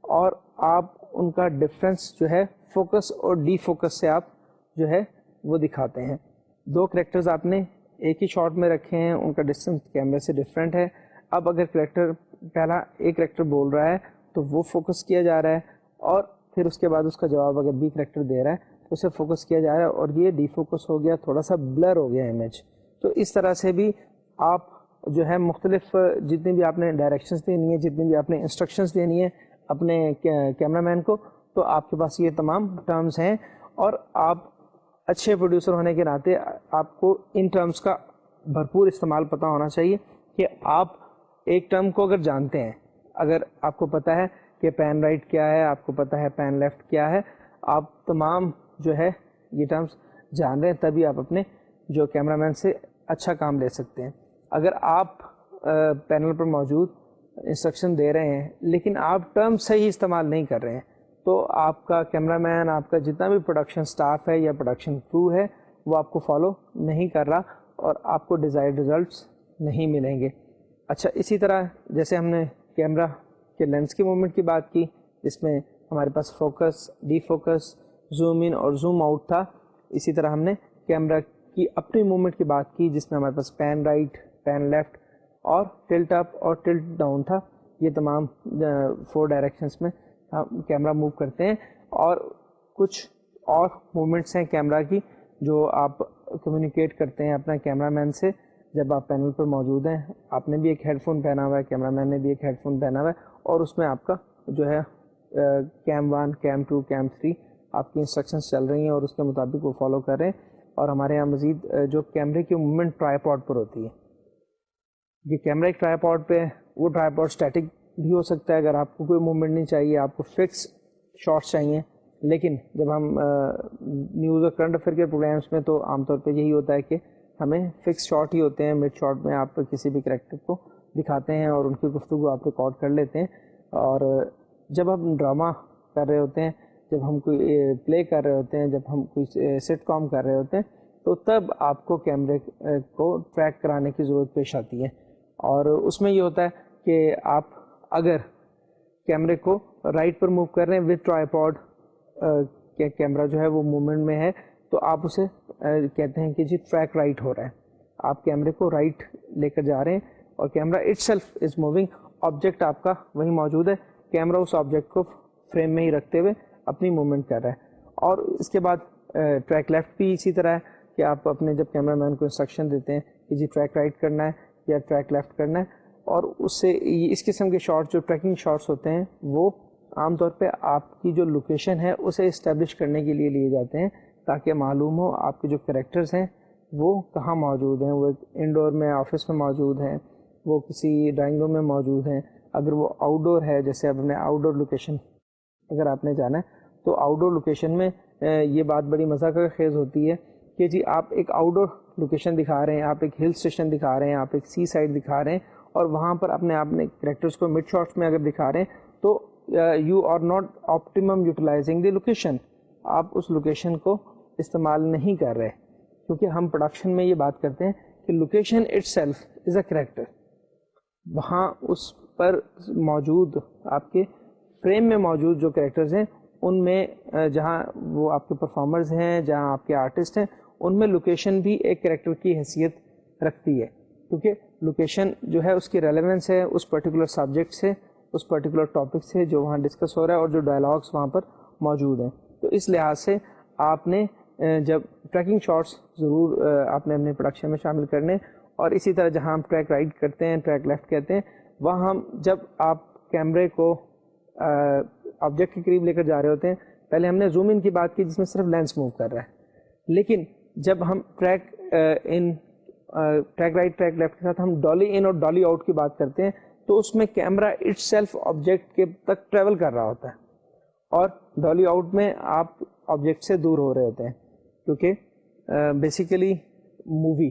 اور آپ ان کا ڈفرینس جو ہے فوکس اور ڈی فوکس سے آپ جو ہے وہ دکھاتے ہیں. دو کریکٹرز آپ نے ایک ہی شاٹ میں رکھے ہیں, ان کا ڈسٹینس کیمرے سے ڈفرینٹ ہے. اب اگر کریکٹر پہلا ایک کریکٹر بول رہا ہے تو وہ فوکس کیا جا رہا ہے, اور پھر اس کے بعد اس کا جواب اگر بی کریکٹر دے رہا ہے تو اسے فوکس کیا جا رہا ہے, اور یہ ڈی فوکس ہو گیا, تھوڑا سا بلر ہو گیا امیج. تو اس طرح سے بھی آپ جو ہے مختلف جتنی بھی آپ نے ڈائریکشنز دینی ہے, جتنی بھی آپ نے انسٹرکشنز دینی ہے اپنے کیمرہ مین کو, تو آپ کے پاس یہ تمام ٹرمز ہیں. اور آپ اچھے پروڈیوسر ہونے کے ناطے آپ کو ان ٹرمز کا بھرپور استعمال پتہ ہونا چاہیے کہ آپ ایک ٹرم کو اگر جانتے ہیں, اگر آپ کو پتہ ہے کہ پین رائٹ کیا ہے, آپ کو پتہ ہے پین لیفٹ کیا ہے, آپ تمام جو ہے یہ ٹرمز جان رہے ہیں, تبھی آپ اپنے جو کیمرہ مین سے اچھا کام لے سکتے ہیں. اگر آپ پینل پر موجود انسٹرکشن دے رہے ہیں لیکن آپ ٹرم صحیح استعمال نہیں کر رہے ہیں, تو آپ کا کیمرہ مین, آپ کا جتنا بھی پروڈکشن سٹاف ہے یا پروڈکشن کرو ہے, وہ آپ کو فالو نہیں کر رہا اور آپ کو ڈیزائرڈ ریزلٹس نہیں ملیں گے. اچھا, اسی طرح جیسے ہم نے کیمرہ کے لینس کی موومنٹ کی بات کی, جس میں ہمارے پاس focus, defocus, zoom in اور زوم آؤٹ تھا, اسی طرح ہم نے کیمرہ کی اپنی موومنٹ کی بات کی جس میں ہمارے پاس پین رائٹ, پین لیفٹ اور ٹلٹ اپ اور ٹلٹ ڈاؤن تھا. یہ تمام 4 ڈائریکشنس میں ہم کیمرہ موو کرتے ہیں. اور کچھ اور موومنٹس ہیں کیمرہ کی جو آپ کمیونیکیٹ کرتے ہیں اپنا کیمرہ مین سے جب آپ پینل پر موجود ہیں. آپ نے بھی ایک ہیڈ فون پہنا ہوا ہے, کیمرہ مین نے بھی ایک ہیڈ فون پہنا ہوا ہے, اور اس میں آپ کا جو ہے کیم 1, کیم 2, کیم 3 آپ کی انسٹرکشنس چل رہی ہیں اور اس کے مطابق وہ فالو کر رہے ہیں. اور ہمارے یہاں مزید جو کیمرے کی موومنٹ ٹرائیپوڈ پر ہوتی ہے, یہ کیمرہ ایک ٹرائیپوڈ پہ, وہ ٹرائیپوڈ اسٹیٹک بھی ہو سکتا ہے اگر آپ کو کوئی موومنٹ نہیں چاہیے, آپ کو فکس شاٹس چاہیے. لیکن جب ہم نیوز اور کرنٹ افیئر کے پروگرامس میں تو عام طور پہ یہی ہوتا ہے کہ ہمیں فکس شاٹ ہی ہوتے ہیں. مڈ شاٹ میں آپ کسی بھی کریکٹر کو دکھاتے ہیں اور ان کی گفتگو آپ ریکارڈ کر لیتے ہیں. اور جب ہم ڈرامہ کر رہے ہوتے ہیں, جب ہم کوئی پلے کر رہے ہوتے ہیں, جب ہم کوئی سٹ کام کر رہے ہوتے ہیں, تو تب آپ کو کیمرے کو ٹریک کرانے کی ضرورت پیش آتی ہے. اور اس میں یہ ہوتا ہے کہ آپ اگر کیمرے کو رائٹ پر موو کر رہے ہیں وتھ ٹرائیپوڈ, کیمرہ جو ہے وہ موومنٹ میں ہے, تو آپ اسے کہتے ہیں کہ جی ٹریک رائٹ ہو رہا ہے. آپ کیمرے کو رائٹ لے کر جا رہے ہیں اور camera it self is moving, object آپ کا وہیں موجود ہے, کیمرہ اس آبجیکٹ کو فریم میں ہی رکھتے ہوئے اپنی موومنٹ کر رہا ہے. اور اس کے بعد ٹریک لیفٹ بھی اسی طرح ہے کہ آپ اپنے جب کیمرہ مین کو انسٹرکشن دیتے ہیں کہ جی ٹریک رائٹ کرنا ہے یا ٹریک لیفٹ کرنا ہے. اور اس سے اس قسم کے شاٹس جو ٹریکنگ شاٹس ہوتے ہیں وہ عام طور پہ آپ کی جو لوکیشن ہے اسے اسٹیبلش کرنے کے لیے لیے جاتے ہیں تاکہ معلوم ہو آپ کے جو کریکٹرز ہیں وہ کہاں موجود ہیں. وہ انڈور میں آفس میں موجود ہیں, وہ کسی ڈرائنگ روم میں موجود ہیں. اگر وہ آؤٹ ڈور ہے, جیسے اب ہم نے آؤٹ ڈور لوکیشن اگر آپ نے جانا ہے تو آؤٹ ڈور لوکیشن میں یہ بات بڑی مزہ کا خیز ہوتی ہے کہ جی آپ ایک آؤٹ ڈور لوکیشن دکھا رہے ہیں, آپ ایک ہل اسٹیشن دکھا رہے ہیں, آپ ایک سی سائڈ دکھا رہے ہیں, اور وہاں پر اپنے کریکٹرز کو مڈ شاٹس میں اگر دکھا رہے ہیں تو you are not optimum utilising the location. آپ اس لوکیشن کو استعمال نہیں کر رہے, کیونکہ ہم پروڈکشن میں یہ بات کرتے ہیں کہ location it self is a character. وہاں اس پر موجود آپ کے فریم میں موجود جو کریکٹرز ہیں ان میں جہاں وہ آپ کے پرفارمرز ہیں, جہاں آپ کے آرٹسٹ ہیں, ان میں لوکیشن بھی ایک کریکٹر کی حیثیت رکھتی ہے, کیونکہ لوکیشن جو ہے اس کی ریلیونس ہے اس پرٹیکولر سبجیکٹ سے, اس پرٹیکولر ٹاپک سے جو وہاں ڈسکس ہو رہا ہے اور جو ڈائلاگس وہاں پر موجود ہیں. تو اس لحاظ سے آپ نے جب ٹریکنگ شاٹس ضرور آپ نے اپنے پروڈکشن میں شامل کرنے, اور اسی طرح جہاں ہم ٹریک رائٹ کرتے ہیں, ٹریک لیفٹ کہتے ہیں, وہاں ہم جب آپ کیمرے کو آبجیکٹ کے قریب لے کر جا رہے ہوتے ہیں, پہلے ہم نے زوم ان کی بات کی جس میں صرف لینس موو کر رہا ہے, لیکن جب ہم ٹریک رائٹ ٹریک لیفٹ کے ساتھ ہم ڈالی ان اور ڈالی آؤٹ کی بات کرتے ہیں تو اس میں کیمرہ اٹ سیلف آبجیکٹ کے تک ٹریول کر رہا ہوتا ہے, اور ڈالی آؤٹ میں آپ آبجیکٹ سے دور ہو رہے ہوتے ہیں, کیونکہ بیسیکلی مووی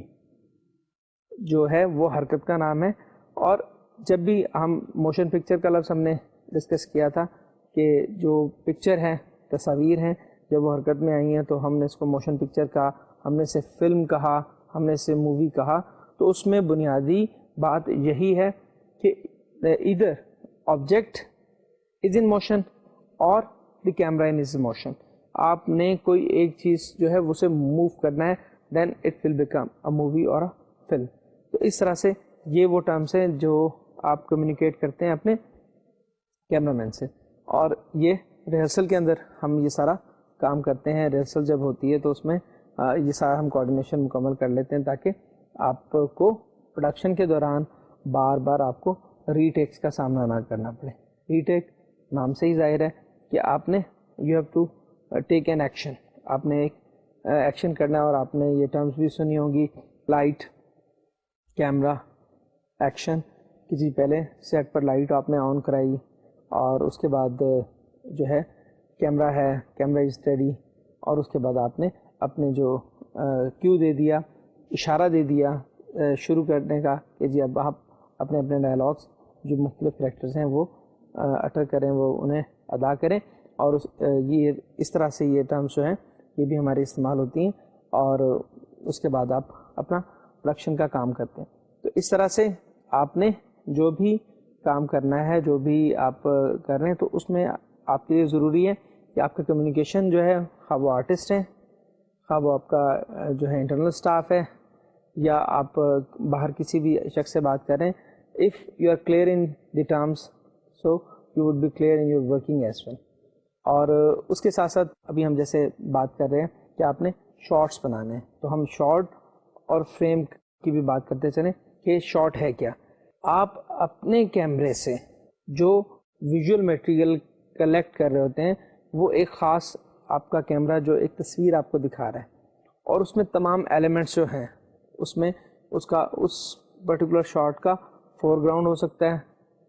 جو ہے وہ حرکت کا نام ہے. اور جب بھی ہم موشن پکچر کا لفظ ہم نے ڈسکس کیا تھا کہ جو پکچر ہے, تصاویر ہیں, جب وہ حرکت میں آئی ہیں تو ہم نے اس کو موشن پکچر کہا, ہم نے اسے فلم کہا, ہم نے اسے مووی کہا. تو اس میں بنیادی بات یہی ہے کہ ادھر آبجیکٹ از ان موشن اور دی کیمرہ از ان موشن. آپ نے کوئی ایک چیز جو ہے اسے موو کرنا ہے, then it will become a movie اور اے فلم. تو اس طرح سے یہ وہ ٹرمس ہیں جو آپ کمیونیکیٹ کرتے ہیں اپنے کیمرہ مین سے, اور یہ ریہرسل کے اندر ہم یہ سارا کام کرتے ہیں. ریہرسل جب ہوتی ہے تو اس میں یہ سارا ہم کوآرڈینیشن مکمل کر لیتے ہیں تاکہ آپ کو پروڈکشن کے دوران بار بار آپ کو ری ٹیکس کا سامنا نہ کرنا پڑے. ری ٹیک نام سے ہی ظاہر ہے کہ آپ نے you have to take an action, آپ نے ایک ایکشن کرنا ہے. اور آپ نے یہ ٹرمز بھی سنی ہوں گی, لائٹ, کیمرہ, ایکشن, کہ جی پہلے سیٹ پر لائٹ آپ نے آن کرائی اور اس کے بعد جو ہے کیمرہ ہے, کیمرہ از اسٹڈی, اور اس کے بعد آپ نے اپنے جو کیو دے دیا, اشارہ دے دیا شروع کرنے کا کہ جی اب آپ اپنے اپنے ڈائلاگس جو مختلف کریکٹرز ہیں وہ اٹر کریں, وہ انہیں ادا کریں. اور یہ اس طرح سے یہ ٹرمز جو ہیں یہ بھی ہماری استعمال ہوتی ہیں, اور اس کے بعد آپ اپنا پروڈکشن کا کام کرتے ہیں. تو اس طرح سے آپ نے جو بھی کام کرنا ہے, جو بھی آپ کر رہے ہیں, تو اس میں آپ کے لیے ضروری ہے کہ آپ کا کمیونیکیشن جو ہے, خواہ وہ آرٹسٹ ہیں, خواہ وہ آپ کا جو ہے انٹرنل اسٹاف ہے, یا آپ باہر کسی بھی شخص سے بات کر رہے ہیں, if you are clear in the terms so you would be clear in your working as well. اور اس کے ساتھ ساتھ ابھی ہم جیسے بات کر رہے ہیں کہ آپ نے شارٹس بنانے ہیں, تو ہم شارٹ اور فریم کی بھی بات کرتے چلیں کہ شارٹ ہے کیا. آپ اپنے کیمرے سے جو ویژول میٹیریل کلیکٹ کر رہے ہوتے ہیں وہ ایک خاص آپ کا کیمرہ جو ایک تصویر آپ کو دکھا رہا ہے, اور اس میں تمام ایلیمنٹس جو ہیں اس میں اس پرٹیکولر شارٹ کا فور گراؤنڈ ہو سکتا ہے.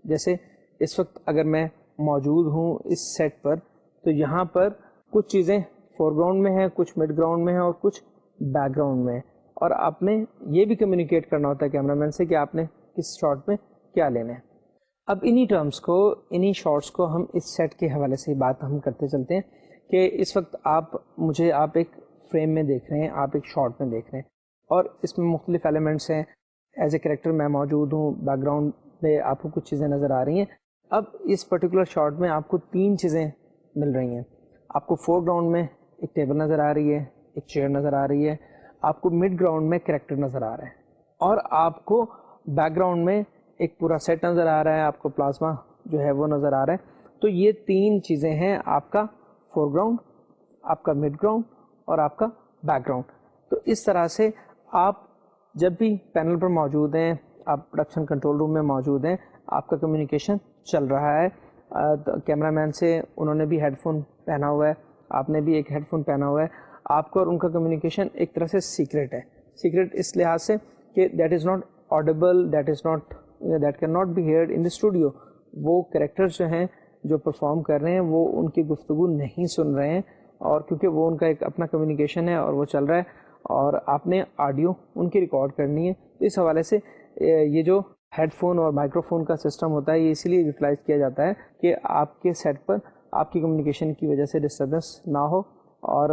جیسے اس وقت اگر میں موجود ہوں اس سیٹ پر تو یہاں پر کچھ چیزیں فور گراؤنڈ میں ہیں, کچھ مڈ گراؤنڈ میں ہیں, اور کچھ بیک گراؤنڈ میں ہیں. اور آپ نے یہ بھی کمیونیکیٹ کرنا ہوتا ہے کیمرہ مین سے کہ آپ نے کس شارٹ میں کیا لینا ہے. اب انہی ٹرمز کو, انہی شارٹس کو ہم اس سیٹ کے حوالے سے بات ہم کرتے چلتے ہیں کہ اس وقت آپ ایک فریم میں دیکھ رہے ہیں, آپ ایک شارٹ میں دیکھ رہے ہیں, اور اس میں مختلف ایلیمنٹس ہیں. ایز اے کریکٹر میں موجود ہوں, بیک گراؤنڈ میں آپ کو کچھ چیزیں نظر آ رہی ہیں. اب اس پرٹیکولر شارٹ میں آپ کو 3 چیزیں مل رہی ہیں. آپ کو فور گراؤنڈ میں ایک ٹیبل نظر آ رہی ہے, ایک چیئر نظر آ رہی ہے, آپ کو مڈ گراؤنڈ میں کریکٹر نظر آ رہا ہے, اور آپ کو بیک گراؤنڈ میں ایک پورا سیٹ نظر آ رہا ہے, آپ کو پلازما جو ہے وہ نظر آ رہا ہے. تو یہ 3 چیزیں ہیں, آپ کا فور گراؤنڈ, آپ کا مڈ گراؤنڈ, اور آپ کا بیک گراؤنڈ. تو اس طرح سے آپ جب بھی پینل پر موجود ہیں, آپ پروڈکشن کنٹرول روم میں موجود ہیں, آپ کا کمیونیکیشن چل رہا ہے. کیمرہ مین سے انہوں نے بھی ہیڈ فون پہنا ہوا ہے, آپ نے بھی ایک ہیڈ فون پہنا ہوا ہے. آپ کا اور ان کا کمیونیکیشن ایک طرح سے سیکریٹ ہے. سیکریٹ اس لحاظ سے کہ that is not audible, that can not be heard in the studio. وہ کریکٹرز جو ہیں جو پرفارم کر رہے ہیں وہ ان کی گفتگو نہیں سن رہے ہیں, اور کیونکہ وہ ان کا ایک اپنا کمیونیکیشن ہے اور وہ چل رہا ہے, اور آپ نے آڈیو ان کی ریکارڈ کرنی ہے. تو اس حوالے سے یہ جو ہیڈ فون اور مائکرو فون کا سسٹم ہوتا ہے, یہ اسی لیے یوٹیلائز کیا جاتا ہے کہ آپ کے سیٹ پر آپ کی کمیونیکیشن کی وجہ سے ڈسٹربنس نہ ہو. اور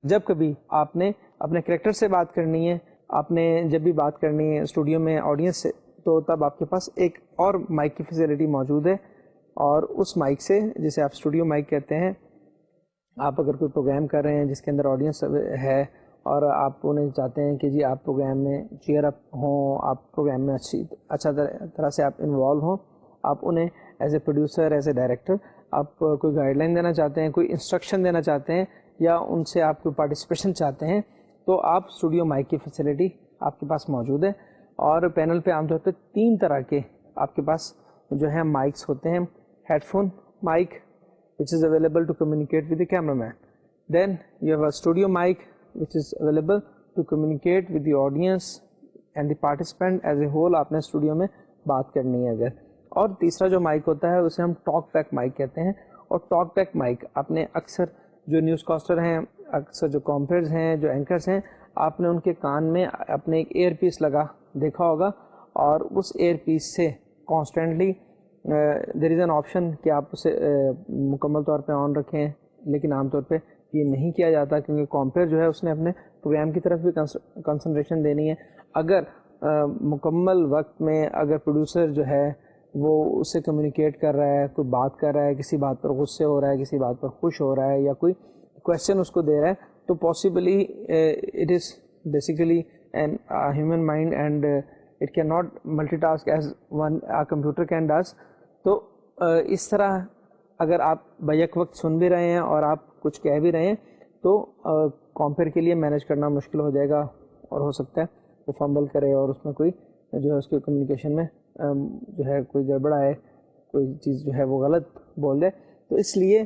جب کبھی آپ نے اپنے کریکٹر سے بات کرنی ہے, آپ نے جب بھی بات کرنی ہے اسٹوڈیو میں آڈینس سے, تو تب آپ کے پاس ایک اور مائک کی فیسلٹی موجود ہے, اور اس مائک سے, جسے آپ اسٹوڈیو مائک کہتے ہیں, آپ اگر کوئی پروگرام کر رہے ہیں جس کے اندر آڈینس ہے اور آپ انہیں چاہتے ہیں کہ جی آپ پروگرام میں چیئر اپ ہوں, آپ پروگرام میں اچھا طرح سے آپ انوالو ہوں, آپ انہیں as a producer, as a director آپ کوئی گائیڈ لائن دینا چاہتے ہیں, کوئی انسٹرکشن دینا چاہتے ہیں, یا ان سے آپ کوئی پارٹیسپیشن چاہتے ہیں, تو آپ اسٹوڈیو مائک کی فیسلٹی آپ کے پاس موجود ہے. اور پینل پہ عام طور پہ 3 طرح کے آپ کے پاس جو ہیں مائکس ہوتے ہیں. Headphone mic which is available to communicate with the cameraman. Then you have a studio mic which is available to communicate with the audience and the participant as a whole. آپ نے studio میں بات کرنی ہے اگر. اور تیسرا جو مائک ہوتا ہے اسے ہم ٹاک بیک مائک کہتے ہیں. اور ٹاک بیک مائک آپ نے اکثر جو نیوز کاسٹر ہیں, اکثر جو کامپیئرز ہیں, جو اینکرز ہیں, آپ نے ان کے کان میں اپنے ایک ایئر پیس لگا دیکھا ہوگا, اور اس ایئر پیس سے constantly there is an option کہ آپ اسے مکمل طور پہ آن رکھیں, لیکن عام طور پہ یہ نہیں کیا جاتا کیونکہ کامپیئر جو ہے اس نے اپنے پروگرام کی طرف بھی کنسنٹریشن دینی ہے. اگر مکمل وقت میں اگر پروڈیوسر جو ہے وہ اس سے کمیونیکیٹ کر رہا ہے, کوئی بات کر رہا ہے, کسی بات پر غصے ہو رہا ہے, کسی بات پر خوش ہو رہا ہے, یا کوئی کویشچن اس کو دے رہا ہے, تو possibly it is basically an human mind and it can not multitask as one computer can does. تو اس طرح اگر آپ بیک وقت سن بھی رہے ہیں اور آپ کچھ کہہ بھی رہے ہیں تو کامپیئر کے لیے مینیج کرنا مشکل ہو جائے گا, اور ہو سکتا ہے وہ فمبل کرے اور اس میں کوئی جو ہے اس کے کمیونیکیشن میں جو ہے کوئی گڑبڑ آئے, کوئی چیز جو ہے وہ غلط بول دے. تو اس لیے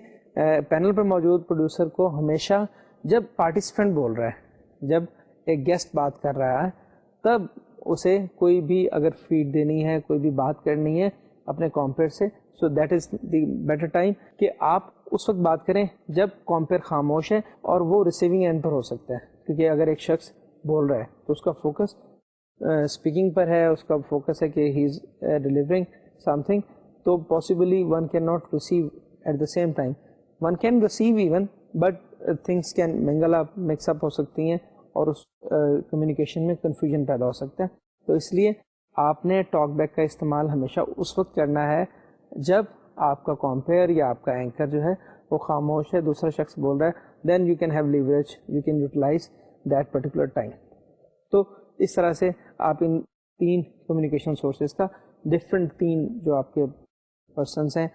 پینل پر موجود پروڈیوسر کو ہمیشہ جب پارٹیسپینٹ بول رہا ہے, جب ایک گیسٹ بات کر رہا ہے, تب اسے کوئی بھی اگر فیڈ دینی ہے, کوئی بھی بات کرنی ہے اپنے کامپیئر سے, so that is the better time کہ آپ اس وقت بات کریں جب کامپیئر خاموش ہے اور وہ ریسیونگ اینڈ پر ہو سکتا ہے. کیونکہ اگر ایک شخص بول رہا ہے تو اس کا فوکس اسپیکنگ پر ہے, اس کا فوکس ہے کہ he is delivering something, تو possibly one can not receive at the same time. One can receive even, but things can mingle up, mix up ہو سکتی ہیں, اور اس کمیونیکیشن میں کنفیوژن پیدا ہو سکتا ہے. تو اس لیے آپ نے ٹاک بیک کا استعمال ہمیشہ اس وقت کرنا ہے جب آپ کا کامپیئر یا آپ کا اینکر جو ہے وہ خاموش ہے, دوسرا شخص بول رہا ہے, then you can have leverage, you can utilise that particular time. تو اس طرح سے آپ ان 3 کمیونیکیشن سورسز کا ڈفرینٹ 3 جو آپ کے پرسنس ہیں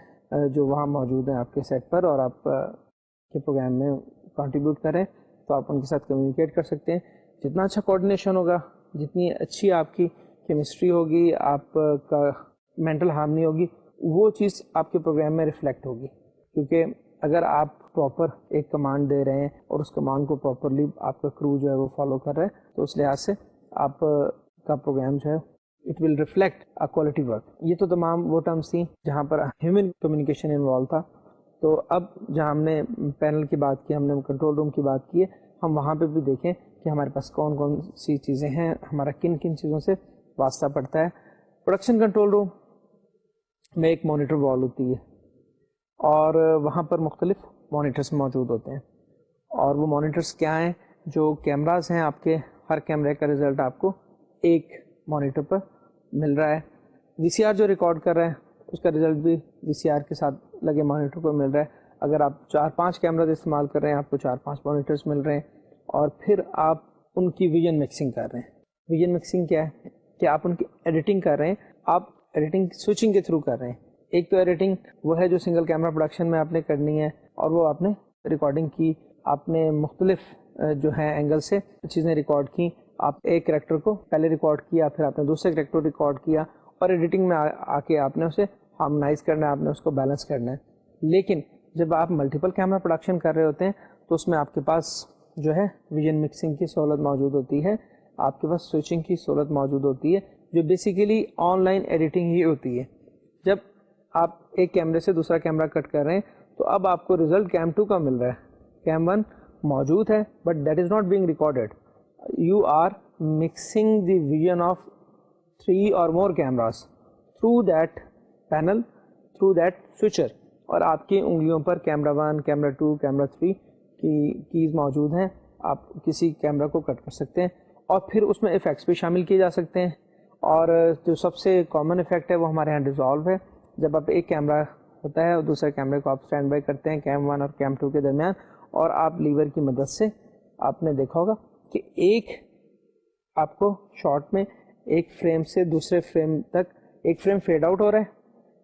جو وہاں موجود ہیں آپ کے سیٹ پر اور آپ کے پروگرام میں کنٹریبیوٹ کریں, تو آپ ان کے ساتھ کمیونیکیٹ کر سکتے ہیں. جتنا اچھا کوآرڈینیشن ہوگا, جتنی اچھی آپ کی کیمسٹری ہوگی, آپ کا مینٹل ہارمنی ہوگی, وہ چیز آپ کے پروگرام میں ریفلیکٹ ہوگی. کیونکہ اگر آپ پراپر ایک کمانڈ دے رہے ہیں اور اس کمانڈ کو پراپرلی آپ کا کرو جو ہے وہ فالو کر رہا ہے, تو اس لحاظ سے آپ کا پروگرام جو ہے it will reflect a quality work. یہ تو تمام وہ ٹرمس تھیں جہاں پر ہیومن کمیونیکیشن انوالو تھا. تو اب جہاں ہم نے پینل کی بات کی, ہم نے کنٹرول روم کی بات کی ہے, ہم وہاں پہ بھی دیکھیں کہ ہمارے پاس کون کون سی چیزیں ہیں, ہمارا کن کن چیزوں سے واسطہ پڑتا ہے. پروڈکشن کنٹرول روم میں ایک مانیٹر وال ہوتی ہے, اور وہاں پر مختلف مانیٹرس موجود ہوتے ہیں. اور وہ مانیٹرس کیا ہیں؟ جو کیمراز ہیں آپ کے, ہر کیمرے کا رزلٹ آپ کو ایک مانیٹر پر مل رہا ہے. وی سی آر جو ریکارڈ کر رہے ہیں اس کا رزلٹ بھی وی سی آر کے ساتھ لگے مانیٹر پر مل رہا ہے. اگر آپ 4-5 کیمراز استعمال کر رہے ہیں, آپ کو 4-5 مانیٹرس مل رہے ہیں, اور پھر آپ ان کی ویژن مکسنگ کر رہے ہیں. ویژن مکسنگ کیا ہے کہ آپ ان کی ایڈیٹنگ کر رہے ہیں, آپ ایڈیٹنگ سوئچنگ کے تھرو کر رہے ہیں. ایک تو ایڈیٹنگ وہ ہے جو سنگل کیمرہ پروڈکشن میں آپ نے کرنی ہے, اور وہ آپ نے ریکارڈنگ کی, آپ نے مختلف جو ہیں اینگل سے چیزیں ریکارڈ کی, آپ ایک کریکٹر کو پہلے ریکارڈ کیا، پھر آپ نے دوسرے کریکٹر کو ریکارڈ کیا، اور ایڈیٹنگ میں آ کے آپ نے اسے ہارمونائز کرنا ہے، آپ نے اس کو بیلنس کرنا ہے. لیکن جب آپ ملٹیپل کیمرہ پروڈکشن کر رہے ہوتے ہیں تو اس میں آپ کے پاس جو ہے ویژن مکسنگ کی سہولت موجود ہوتی ہے، آپ کے پاس سوئچنگ کی سہولت موجود ہوتی ہے، جو بیسیکلی آن لائن ایڈیٹنگ ہی ہوتی ہے. جب آپ ایک کیمرے سے دوسرا کیمرہ کٹ کر رہے ہیں تو اب آپ کو ریزلٹ کیم 2 کا مل رہا ہے. کیم 1 موجود ہے but that is not being recorded. You are mixing the vision of 3 or more cameras through that panel, through that switcher, اور آپ کی انگلیوں پر کیمرہ 1، کیمرہ 2، کیمرہ 3 کی کیز موجود ہیں. آپ کسی کیمرہ کو کٹ کر سکتے ہیں اور پھر اس میں افیکٹس بھی شامل کیے جا سکتے ہیں. اور جو سب سے کامن افیکٹ ہے وہ ہمارے یہاں ڈیزالو ہے. جب آپ ایک کیمرہ ہوتا ہے اور دوسرے کیمرے کو آپ اسٹینڈ بائی کرتے ہیں کیم 1 اور کیم 2 کے درمیان، اور آپ لیور کی مدد سے آپ نے دیکھا ہوگا کہ ایک آپ کو شارٹ میں ایک فریم سے دوسرے فریم تک ایک فریم فیڈ آؤٹ ہو رہا ہے،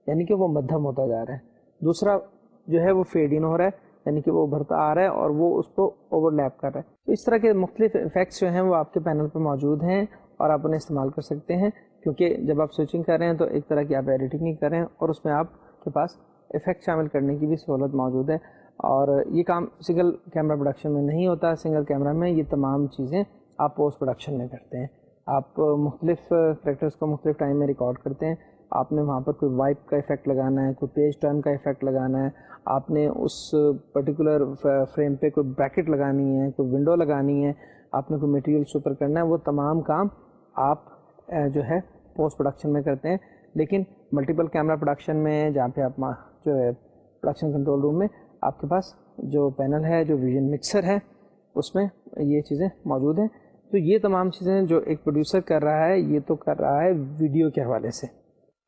یعنی کہ وہ مدھم ہوتا جا رہا ہے. دوسرا جو ہے وہ فیڈ ان ہو رہا ہے، یعنی کہ وہ ابھرتا آ رہا ہے اور وہ اس کو اوور لیپ کر رہا ہے. تو اس طرح کے مختلف افیکٹس جو ہیں وہ آپ کے پینل پہ موجود ہیں اور آپ انہیں استعمال کر سکتے ہیں، کیونکہ جب آپ سوئچنگ کر رہے ہیں تو ایک طرح کی آپ ایڈیٹنگ ہی کر رہے ہیں اور اس میں آپ کے پاس افیکٹ شامل کرنے کی بھی سہولت موجود ہے. اور یہ کام سنگل کیمرہ پروڈکشن میں نہیں ہوتا. سنگل کیمرہ میں یہ تمام چیزیں آپ پوسٹ پروڈکشن میں کرتے ہیں. آپ مختلف کریکٹرز کو مختلف ٹائم میں ریکارڈ کرتے ہیں. آپ نے وہاں پر کوئی وائپ کا افیکٹ لگانا ہے، کوئی پیج ٹرن کا افیکٹ لگانا ہے، آپ نے اس پرٹیکولر فریم پہ کوئی بریکٹ لگانی ہے، کوئی ونڈو لگانی ہے، آپ نے کوئی مٹیریل سپر کرنا ہے، وہ تمام کام آپ جو ہے پوسٹ پروڈکشن میں کرتے ہیں. لیکن ملٹیپل کیمرہ پروڈکشن میں جہاں پہ آپ جو ہے پروڈکشن کنٹرول روم میں آپ کے پاس جو پینل ہے، جو ویژن مکسر ہے، اس میں یہ چیزیں موجود ہیں. تو یہ تمام چیزیں جو ایک پروڈیوسر کر رہا ہے یہ تو کر رہا ہے ویڈیو کے حوالے سے.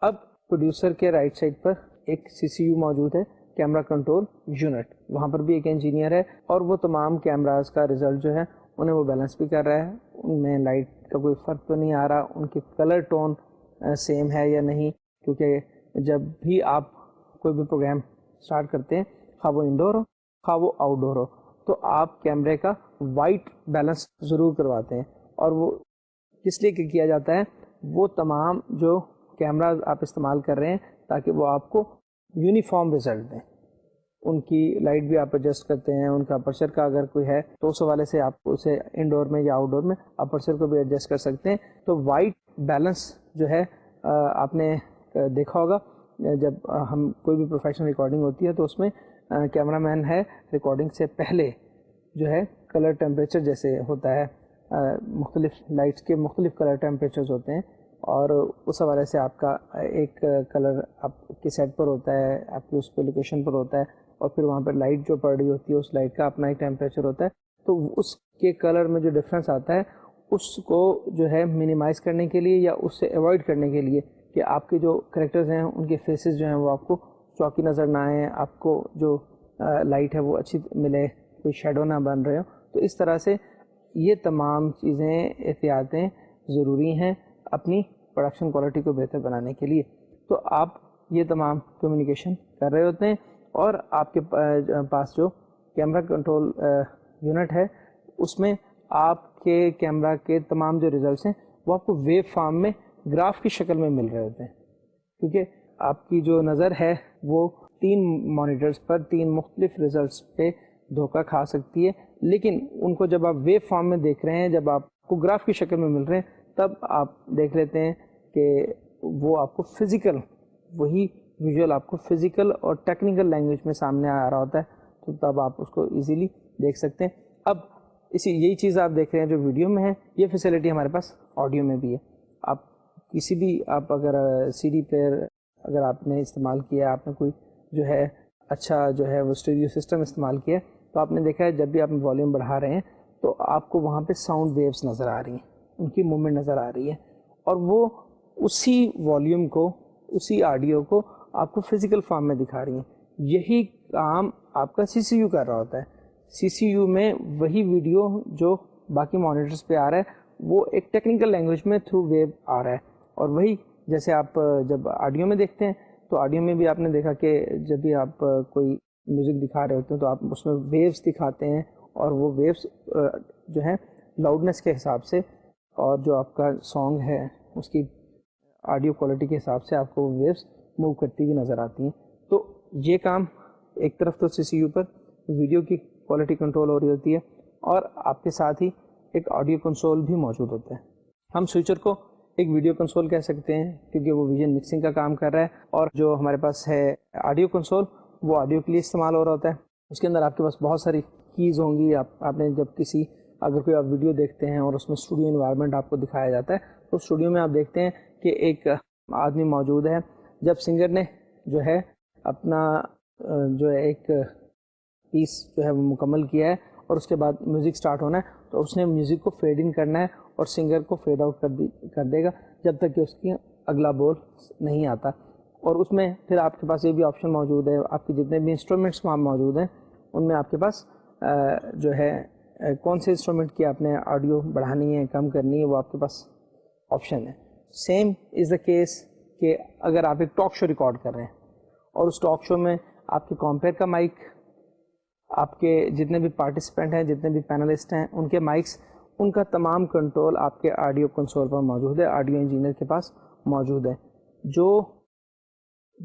اب پروڈیوسر کے رائٹ سائڈ پر ایک سی سی یو موجود ہے، کیمرہ کنٹرول یونٹ. وہاں پر بھی ایک انجینئر ہے اور وہ تمام کیمراز کا رزلٹ جو ہے انہیں وہ بیلنس بھی کر رہا ہے. ان میں لائٹ کا کوئی فرق تو نہیں آ رہا، ان کے کلر ٹون سیم ہے یا نہیں، کیونکہ جب بھی آپ کوئی بھی پروگرام اسٹارٹ کرتے ہیں، خواہ وہ انڈور ہو خواہ وہ آؤٹ ڈور ہو، تو آپ کیمرے کا وائٹ بیلنس ضرور کرواتے ہیں. اور وہ کس لیے کیا جاتا ہے؟ وہ تمام جو کیمراز آپ استعمال کر رہے ہیں تاکہ وہ آپ کو یونیفارم رزلٹ دیں. ان کی لائٹ بھی آپ ایڈجسٹ کرتے ہیں، ان کا اپرچر کا اگر کوئی ہے تو اس حوالے سے آپ اسے انڈور میں یا آؤٹ ڈور میں اپرچر کو بھی ایڈجسٹ کر سکتے ہیں. تو وائٹ بیلنس جو ہے آپ نے دیکھا ہوگا جب ہم کوئی بھی پروفیشنل ریکارڈنگ ہوتی ہے تو اس میں کیمرہ مین ہے ریکارڈنگ سے پہلے جو ہے کلر ٹیمپریچر جیسے ہوتا ہے، مختلف لائٹس کے مختلف کلر ٹیمپریچرز ہوتے ہیں، اور اس حوالے سے آپ کا ایک کلر آپ کے سیٹ پر ہوتا ہے، آپ کی اس پہ لوکیشن پر ہوتا ہے، اور پھر وہاں پر لائٹ جو پڑ رہی ہوتی ہے اس لائٹ کا اپنا ایک ٹیمپریچر ہوتا ہے. تو اس کے کلر میں جو ڈفرینس آتا ہے اس کو جو ہے منیمائز کرنے کے لیے یا اس سے ایوائڈ کرنے کے لیے کہ آپ کے جو کریکٹرز ہیں ان کے فیسز جو ہیں وہ آپ کو چوکی نظر نہ آئیں، آپ کو جو لائٹ ہے وہ اچھی ملے، کوئی شیڈو نہ بن رہے ہو. تو اس طرح سے یہ تمام چیزیں احتیاطیں ضروری ہیں اپنی پروڈکشن کوالٹی کو بہتر بنانے کے لیے. تو آپ یہ تمام کمیونیکیشن کر رہے ہوتے ہیں اور آپ کے پاس جو کیمرہ کنٹرول یونٹ ہے اس میں آپ کے کیمرہ کے تمام جو ریزلٹس ہیں وہ آپ کو ویو فارم میں گراف کی شکل میں مل رہے ہوتے ہیں، کیونکہ آپ کی جو نظر ہے وہ 3 مانیٹرز پر 3 مختلف ریزلٹس پہ دھوکہ کھا سکتی ہے. لیکن ان کو جب آپ ویو فارم میں دیکھ رہے ہیں، جب آپ کو گراف کی شکل میں مل رہے ہیں، تب آپ دیکھ لیتے ہیں کہ وہ آپ کو فزیکل وہی ویژول آپ کو فزیکل اور ٹیکنیکل لینگویج میں سامنے آ رہا ہوتا ہے، تو تب آپ اس کو ایزیلی دیکھ سکتے ہیں. اب یہی چیز آپ دیکھ رہے ہیں جو ویڈیو میں ہے، یہ فیسلٹی ہمارے پاس آڈیو میں بھی ہے. آپ کسی بھی آپ اگر سی ڈی پلیئر اگر آپ نے استعمال کیا، آپ نے کوئی جو ہے اچھا جو ہے وہ اسٹوڈیو سسٹم استعمال کیا، تو آپ نے دیکھا ہے جب بھی آپ والیوم بڑھا رہے ہیں تو آپ کو وہاں پہ ساؤنڈ ویوز نظر آ رہی ہیں، ان کی موومنٹ نظر آ رہی ہے، اور وہ اسی والیوم کو، اسی آڈیو کو آپ کو فزیکل فارم میں دکھا رہی ہیں. یہی کام آپ کا سی سی یو کر رہا ہوتا ہے. سی سی یو میں وہی ویڈیو جو باقی مانیٹرز پہ آ رہا ہے وہ ایک ٹیکنیکل لینگویج میں تھرو ویو آ رہا ہے. اور وہی جیسے آپ جب آڈیو میں دیکھتے ہیں تو آڈیو میں بھی آپ نے دیکھا کہ جب بھی آپ کوئی میوزک دکھا رہے ہوتے ہیں تو آپ اس میں ویوز دکھاتے ہیں، اور وہ ویوز جو ہیں لاؤڈنس کے حساب سے اور جو آپ کا سانگ ہے اس کی آڈیو کوالٹی کے حساب سے آپ کو ویوز موو کرتی ہوئی نظر آتی ہیں. تو یہ کام ایک طرف تو CPU پر ویڈیو کی کوالٹی کنٹرول ہو رہی ہوتی ہے اور آپ کے ساتھ ہی ایک آڈیو کنسول بھی موجود ہوتا ہے. ہم سوئچر کو ایک ویڈیو کنسول کہہ سکتے ہیں کیونکہ وہ ویژن مکسنگ کا کام کر رہا ہے, اور جو ہمارے پاس ہے آڈیو کنسول وہ آڈیو کے لیے استعمال ہو رہا ہوتا ہے. اس کے اندر آپ کے پاس بہت ساری کیز ہوں گی. آپ نے جب اگر کوئی آپ ویڈیو دیکھتے ہیں اور اس میں اسٹوڈیو انوائرمنٹ آپ کو دکھایا جاتا ہے تو اسٹوڈیو میں آپ دیکھتے ہیں کہ ایک آدمی موجود ہے. جب سنگر نے جو ہے اپنا جو ہے ایک پیس جو ہے وہ مکمل کیا ہے اور اس کے بعد میوزک سٹارٹ ہونا ہے, تو اس نے میوزک کو فیڈ ان کرنا ہے اور سنگر کو فیڈ آؤٹ کر دے گا جب تک کہ اس کی اگلا بول نہیں آتا. اور اس میں پھر آپ کے پاس یہ بھی آپشن موجود ہے, آپ کے جتنے بھی انسٹرومنٹس وہاں موجود ہیں ان میں آپ کے پاس جو ہے کون سے انسٹرومنٹ کی آپ نے آڈیو بڑھانی ہے کم کرنی ہے وہ آپ کے پاس آپشن ہے. سیم از دا کیس کہ اگر آپ ایک ٹاک شو ریکارڈ کر رہے ہیں اور اس ٹاک شو میں آپ کے کمپیئر کا مائک, آپ کے جتنے بھی پارٹیسپینٹ ہیں, جتنے بھی پینلسٹ ہیں, ان کے مائکس, ان کا تمام کنٹرول آپ کے آڈیو کنسول پر موجود ہے, آڈیو انجینئر کے پاس موجود ہے. جو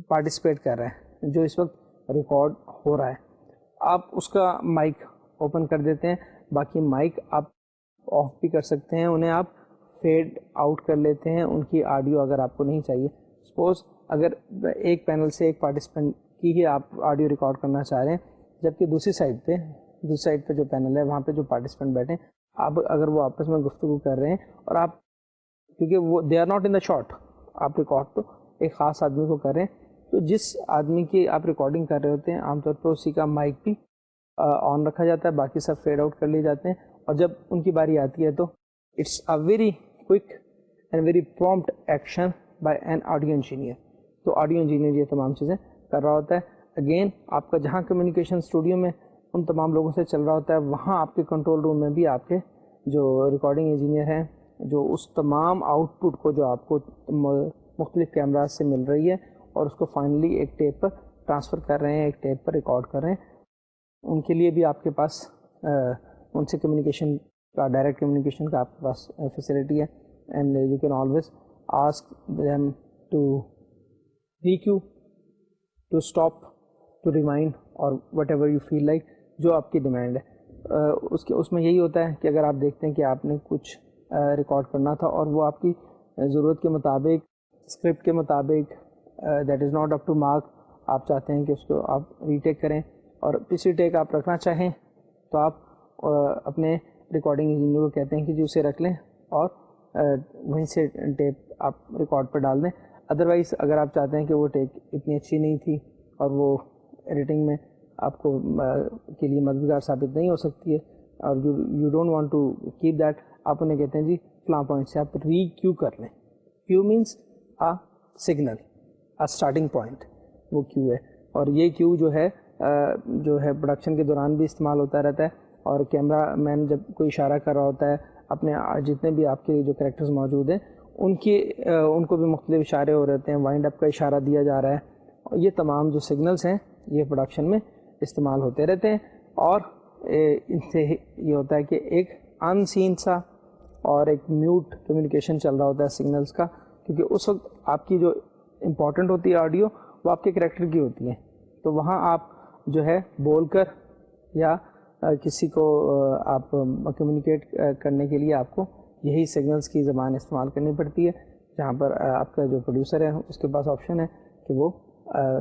پارٹیسپیٹ کر رہا ہے, جو اس وقت ریکارڈ ہو رہا ہے, آپ اس کا مائک اوپن کر دیتے ہیں, باقی مائک آپ آف بھی کر سکتے ہیں, انہیں آپ فیڈ آؤٹ کر لیتے ہیں ان کی آڈیو اگر آپ کو نہیں چاہیے. سپوز اگر ایک پینل سے ایک پارٹیسپینٹ کی ہی آپ آڈیو ریکارڈ کرنا چاہ رہے ہیں, جبکہ دوسری سائڈ پہ جو پینل ہے وہاں پہ جو پارٹیسپینٹ بیٹھے ہیں, آپ اگر وہ آپس میں گفتگو کر رہے ہیں اور آپ کیونکہ وہ they are not in the shot, آپ ریکارڈ تو ایک خاص آدمی کو کر رہے ہیں, تو جس آدمی کی آپ ریکارڈنگ کر رہے ہوتے ہیں عام طور پر اسی کا مائک بھی آن رکھا جاتا ہے, باقی سب فیڈ آؤٹ کر لیے جاتے ہیں. اور جب ان کی باری آتی ہے تو it's a very quick and very prompt action by an audio engineer. تو آڈیو انجینئر یہ تمام چیزیں کر رہا ہوتا ہے. اگین آپ کا جہاں کمیونیکیشن اسٹوڈیو میں ان تمام لوگوں سے چل رہا ہوتا ہے, وہاں آپ کے کنٹرول روم میں بھی آپ کے جو ریکارڈنگ انجینئر ہیں جو اس تمام آؤٹ پٹ کو جو آپ کو مختلف کیمراز سے مل رہی ہے اور اس کو فائنلی ایک ٹیپ پر ٹرانسفر کر رہے ہیں, ایک ٹیپ پر ریکارڈ کر رہے ہیں, ان کے لیے بھی آپ کے پاس ان سے کمیونیکیشن کا, ڈائریکٹ کمیونیکیشن کا آپ کے پاس فیسلٹی ہے. And you can always ask them to recue, to stop, to remind or whatever you feel like, جو آپ کی ڈیمانڈ ہے. اس میں یہی ہوتا ہے کہ اگر آپ دیکھتے ہیں کہ آپ نے کچھ ریکارڈ کرنا تھا اور وہ آپ کی ضرورت کے مطابق, اسکرپٹ کے مطابق that is not up to mark, آپ چاہتے ہیں کہ اس کو آپ ریٹیک کریں اور پچھلی ٹیک آپ رکھنا چاہیں تو آپ اپنے ریکارڈنگ انجینئر کو کہتے ہیں کہ جی اسے رکھ لیں اور وہیں سے ٹیپ آپ ریکارڈ پر ڈال دیں. ادروائز اگر آپ چاہتے ہیں کہ وہ ٹیک اتنی اچھی نہیں تھی اور وہ ایڈیٹنگ میں آپ کو کے لیے مددگار ثابت نہیں ہو سکتی ہے اور you don't want to keep that, آپ انہیں کہتے ہیں جی فلاں پوائنٹ سے آپ ری کیو کر لیں. کیو مینس آ سگنل, آ اسٹارٹنگ پوائنٹ, وہ کیو ہے. اور یہ کیو جو ہے پروڈکشن کے دوران بھی استعمال ہوتا رہتا ہے, اور کیمرہ مین جب کوئی اشارہ کر رہا ہوتا ہے اپنے جتنے بھی آپ کے جو کریکٹرز موجود ہیں ان کو بھی مختلف اشارے ہو رہتے ہیں, وائنڈ اپ کا اشارہ دیا جا رہا ہے, اور یہ تمام جو سگنلز ہیں یہ پروڈکشن میں استعمال ہوتے رہتے ہیں. اور ان سے یہ ہوتا ہے کہ ایک ان سین سا اور ایک میوٹ کمیونیکیشن چل رہا ہوتا ہے سگنلز کا, کیونکہ اس وقت آپ کی جو امپورٹنٹ ہوتی ہے آڈیو وہ آپ کے کریکٹر کی ہوتی ہے, تو وہاں آپ جو ہے بول کر یا کسی کو آپ کمیونیکیٹ کرنے کے لیے آپ کو یہی سگنلز کی زبان استعمال کرنی پڑتی ہے, جہاں پر آپ کا جو پروڈیوسر ہے اس کے پاس آپشن ہے کہ وہ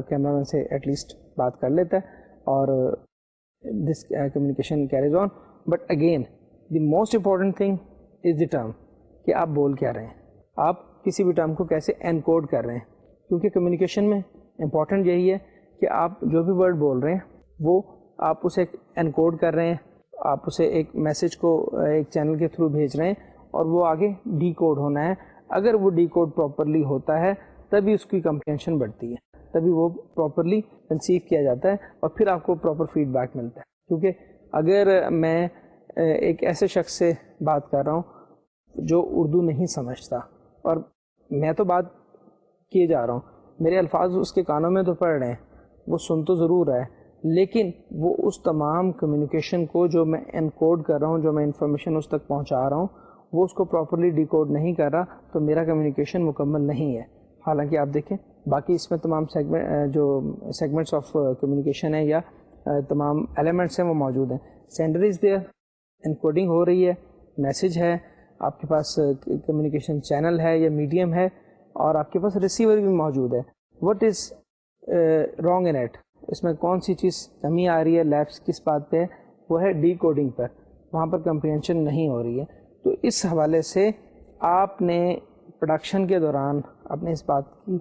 کیمرہ مین سے ایٹ لیسٹ بات کر لیتا ہے اور this communication carries on. But again the most important thing is the term, کہ آپ بول کیا رہے ہیں, آپ کسی بھی ٹرم کو کیسے انکوڈ کر رہے ہیں, کیونکہ کمیونیکیشن میں امپورٹنٹ یہی ہے کہ آپ جو بھی ورڈ بول رہے ہیں وہ آپ اسے انکوڈ کر رہے ہیں, آپ اسے ایک میسج کو ایک چینل کے تھرو بھیج رہے ہیں اور وہ آگے ڈی کوڈ ہونا ہے. اگر وہ ڈی کوڈ پراپرلی ہوتا ہے تبھی اس کی کمپریہنشن بڑھتی ہے, تبھی وہ پراپرلی کنسیو کیا جاتا ہے اور پھر آپ کو پراپر فیڈ بیک ملتا ہے. کیونکہ اگر میں ایک ایسے شخص سے بات کر رہا ہوں جو اردو نہیں سمجھتا اور میں تو بات کیے جا رہا ہوں, میرے الفاظ اس کے کانوں میں تو پڑ رہے ہیں, وہ سن تو ضرور رہا ہے, لیکن وہ اس تمام کمیونیکیشن کو جو میں انکوڈ کر رہا ہوں, جو میں انفارمیشن اس تک پہنچا رہا ہوں, وہ اس کو پراپرلی ڈیکوڈ نہیں کر رہا تو میرا کمیونیکیشن مکمل نہیں ہے. حالانکہ آپ دیکھیں باقی اس میں تمام جو سیگمنٹس آف کمیونیکیشن ہے یا تمام ایلیمنٹس ہیں وہ موجود ہیں. سینڈر از دیئر, انکوڈنگ ہو رہی ہے, میسج ہے, آپ کے پاس کمیونیکیشن چینل ہے یا میڈیم ہے, اور آپ کے پاس ریسیور بھی موجود ہے. What is wrong in it, اس میں کون سی چیز کمی آ رہی ہے, لیپس کس بات پہ ہے, وہ ہے ڈی کوڈنگ پر, وہاں پر کمپریہنشن نہیں ہو رہی ہے. تو اس حوالے سے آپ نے پروڈکشن کے دوران اپنے اس بات کی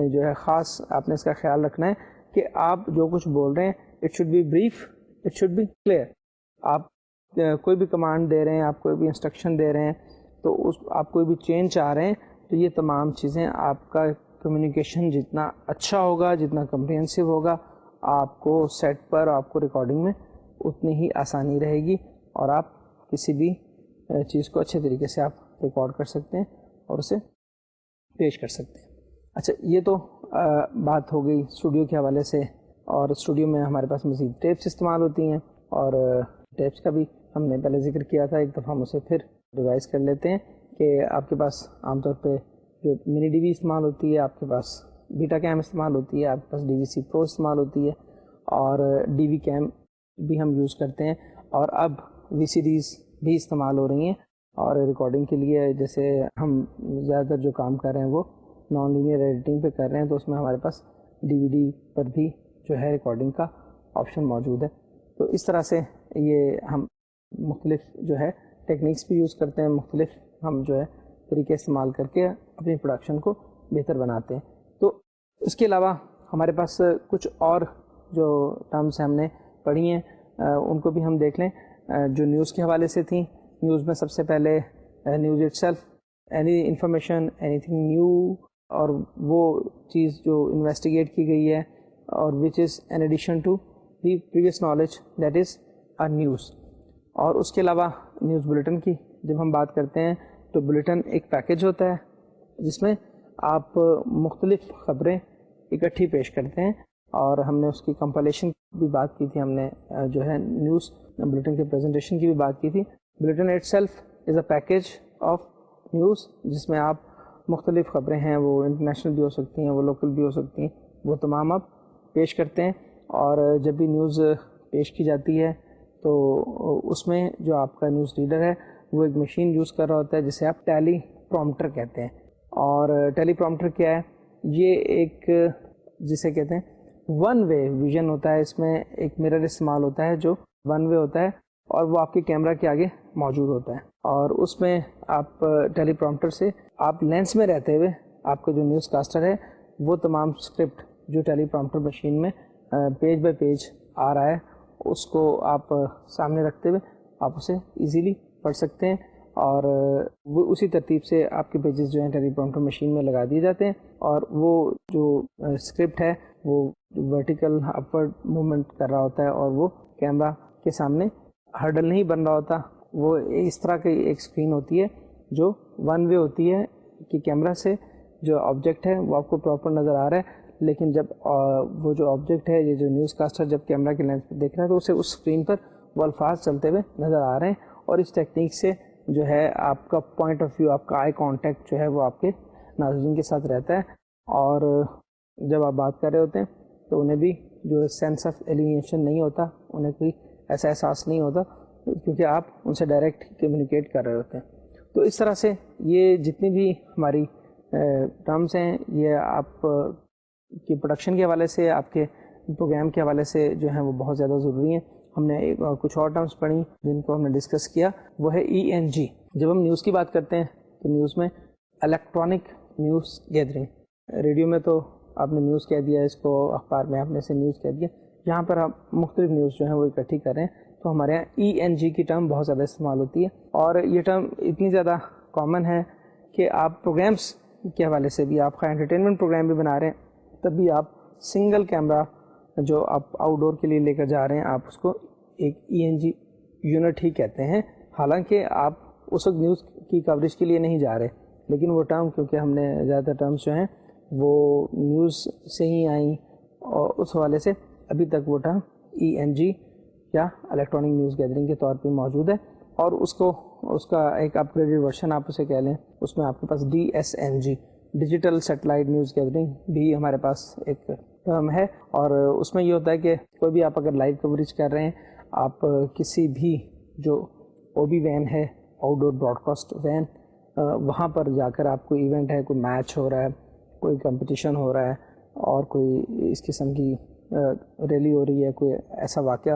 جو ہے خاص آپ نے اس کا خیال رکھنا ہے کہ آپ جو کچھ بول رہے ہیں it should be brief, it should be clear. آپ کوئی بھی کمانڈ دے رہے ہیں, آپ کوئی بھی انسٹرکشن دے رہے ہیں, تو آپ کوئی بھی چینج چاہ رہے ہیں, تو یہ تمام چیزیں آپ کا کمیونیکیشن جتنا اچھا ہوگا, جتنا کمپریہنسو ہوگا, آپ کو سیٹ پر, آپ کو ریکارڈنگ میں اتنی ہی آسانی رہے گی, اور آپ کسی بھی چیز کو اچھے طریقے سے آپ ریکارڈ کر سکتے ہیں اور اسے پیش کر سکتے ہیں. اچھا, یہ تو بات ہو گئی اسٹوڈیو کے حوالے سے, اور اسٹوڈیو میں ہمارے پاس مزید ٹیپس استعمال ہوتی ہیں, اور ٹیپس کا بھی ہم نے پہلے ذکر کیا تھا, ایک دفعہ ہم اسے پھر ریوائز کر لیتے ہیں کہ آپ کے پاس عام طور پہ جو منی ڈی وی استعمال ہوتی ہے, آپ کے پاس بیٹا کیم استعمال ہوتی ہے, آپ کے پاس ڈی وی سی پرو استعمال ہوتی ہے, اور ڈی وی کیم بھی ہم یوز کرتے ہیں, اور اب وی سی ڈیز بھی استعمال ہو رہی ہیں. اور ریکارڈنگ کے لیے جیسے ہم زیادہ تر جو کام کر رہے ہیں وہ نان لینئر ایڈیٹنگ پہ کر رہے ہیں, تو اس میں ہمارے پاس ڈی وی ڈی پر بھی جو ہے ریکارڈنگ کا آپشن موجود ہے. تو اس طرح سے یہ ہم مختلف جو ہے ٹیکنیکس بھی یوز کرتے ہیں, مختلف ہم جو ہے طریقے استعمال کر کے اپنی پروڈکشن کو بہتر بناتے ہیں. تو اس کے علاوہ ہمارے پاس کچھ اور جو ٹرمز ہم نے پڑھی ہیں ان کو بھی ہم دیکھ لیں, جو نیوز کے حوالے سے تھیں. نیوز میں سب سے پہلے news itself, any information, anything new, اور وہ چیز جو انویسٹیگیٹ کی گئی ہے, اور which is in addition to the previous knowledge, that is a news. اور اس کے علاوہ نیوز بلیٹن کی جب ہم بات کرتے ہیں تو بلیٹن ایک پیکیج ہوتا ہے جس میں آپ مختلف خبریں اکٹھی پیش کرتے ہیں, اور ہم نے اس کی کمپلیشن بھی بات کی تھی, ہم نے جو ہے نیوز بلیٹن کے پریزنٹیشن کی بھی بات کی تھی. Bulletin it self is a package of news, جس میں آپ مختلف خبریں ہیں, وہ انٹرنیشنل بھی ہو سکتی ہیں, وہ لوکل بھی ہو سکتی ہیں, وہ تمام آپ پیش کرتے ہیں. اور جب بھی نیوز پیش کی جاتی ہے تو اس میں جو آپ کا نیوز ریڈر ہے وہ ایک مشین یوز کر رہا ہوتا ہے جسے آپ ٹیلی پرومپٹر کہتے ہیں. اور ٹیلی پرومپٹر کیا ہے؟ یہ ایک جسے کہتے ہیں ون وے ویژن ہوتا ہے. اس میں ایک مرر استعمال ہوتا ہے جو ون وے ہوتا ہے, اور وہ آپ کے کیمرہ کے آگے موجود ہوتا ہے, اور اس میں آپ ٹیلی پرومپٹر سے آپ لینس میں رہتے ہوئے آپ کا جو نیوز کاسٹر ہے وہ تمام اسکرپٹ جو ٹیلی پرومپٹر مشین میں پیج بائی پیج آ رہا ہے اس کو آپ سامنے رکھتے ہوئے آپ اسے ایزیلی پڑھ سکتے ہیں, اور وہ اسی ترتیب سے آپ کے پیجز جو ہیں ٹیلی پرومپٹر مشین میں لگا دیے جاتے ہیں, اور وہ جو اسکرپٹ ہے وہ ورٹیکل اپورڈ موومنٹ کر رہا ہوتا ہے, اور وہ کیمرہ کے سامنے ہرڈل نہیں بن رہا ہوتا. وہ اس طرح کی ایک اسکرین ہوتی ہے جو ون وے ہوتی ہے کہ کیمرہ سے جو آبجیکٹ ہے وہ آپ کو پراپر نظر آ رہا ہے, لیکن جب وہ جو آبجیکٹ ہے, یہ جو نیوز کاسٹر جب کیمرہ کے لینس پہ دیکھ رہا ہے تو اسے اس اسکرین پر وہ الفاظ چلتے ہوئے نظر آ رہے ہیں. اور اس ٹیکنیک سے جو ہے آپ کا پوائنٹ آف ویو, آپ کا آئی کانٹیکٹ جو ہے وہ آپ کے ناظرین کے ساتھ رہتا ہے, اور جب آپ بات کر رہے ہوتے ہیں تو انہیں بھی جو سینس آف ایلینیشن نہیں ہوتا, انہیں کوئی ایسا احساس نہیں ہوتا, کیونکہ آپ ان سے ڈائریکٹ کمیونیکیٹ کر رہے ہوتے ہیں. تو اس طرح سے یہ جتنی بھی ہماری ٹرمز ہیں یہ آپ کی پروڈکشن کے حوالے سے, آپ کے پروگرام کے حوالے سے جو ہیں وہ بہت زیادہ ضروری ہیں. ہم نے کچھ اور ٹرمز پڑھی جن کو ہم نے ڈسکس کیا, وہ ہے ENG. جب ہم نیوز کی بات کرتے ہیں تو نیوز میں الیکٹرانک نیوز گیدرنگ, ریڈیو میں تو آپ نے نیوز کہہ دیا, اس کو اخبار میں آپ نے سے نیوز کہہ دیا, یہاں پر آپ مختلف نیوز جو ہیں وہ اکٹھی کر رہے ہیں تو ہمارے یہاں ENG کی ٹرم بہت زیادہ استعمال ہوتی ہے. اور یہ ٹرم اتنی زیادہ کامن ہے کہ آپ پروگرامس کے حوالے سے بھی, آپ کا انٹرٹینمنٹ پروگرام بھی بنا رہے ہیں تب بھی آپ سنگل کیمرہ جو آپ آؤٹ ڈور کے لیے لے کر جا رہے ہیں آپ اس کو ایک ENG یونٹ ہی کہتے ہیں. حالانکہ آپ اس وقت نیوز کی کوریج کے لیے نہیں جا رہے, لیکن وہ ٹرم کیونکہ ہم نے زیادہ تر ٹرمز جو ہیں وہ نیوز سے ہی آئیں, اور اس حوالے سے ابھی تک وہ ٹرم ENG یا الیکٹرانک نیوز گیدرنگ کے طور پہ موجود ہے, اور اس کو اس کا ایک اپ گریڈیڈ ورژن آپ اسے کہہ لیں. اس میں آپ کے پاس DSNG digital satellite news gathering بھی ہمارے پاس ایک ٹرم ہے. اور اس میں یہ ہوتا ہے کہ کوئی بھی آپ اگر لائیو کوریج کر رہے ہیں, آپ کسی بھی جو OB وین ہے, outdoor broadcast van, وہاں پر جا کر آپ کوئی ایونٹ ہے, کوئی میچ ہو رہا ہے, کوئی کمپٹیشن ہو رہا ہے, اور کوئی اس قسم کی ریلی ہو رہی ہے, کوئی ایسا واقعہ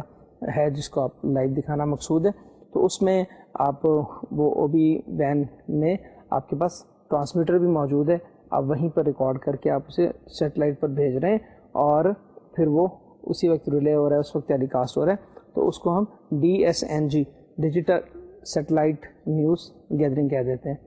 ہے جس کو آپ لائیو دکھانا مقصود ہے, تو اس میں آپ وہ OB وین میں آپ کے پاس ٹرانسمیٹر بھی موجود ہے. آپ وہیں پر ریکارڈ کر کے آپ اسے سیٹلائٹ پر بھیج رہے ہیں, اور پھر وہ اسی وقت ریلے ہو رہا ہے, اس وقت ٹیلی کاسٹ ہو رہا ہے. تو اس کو ہم DSNG digital satellite news gathering کہہ دیتے ہیں.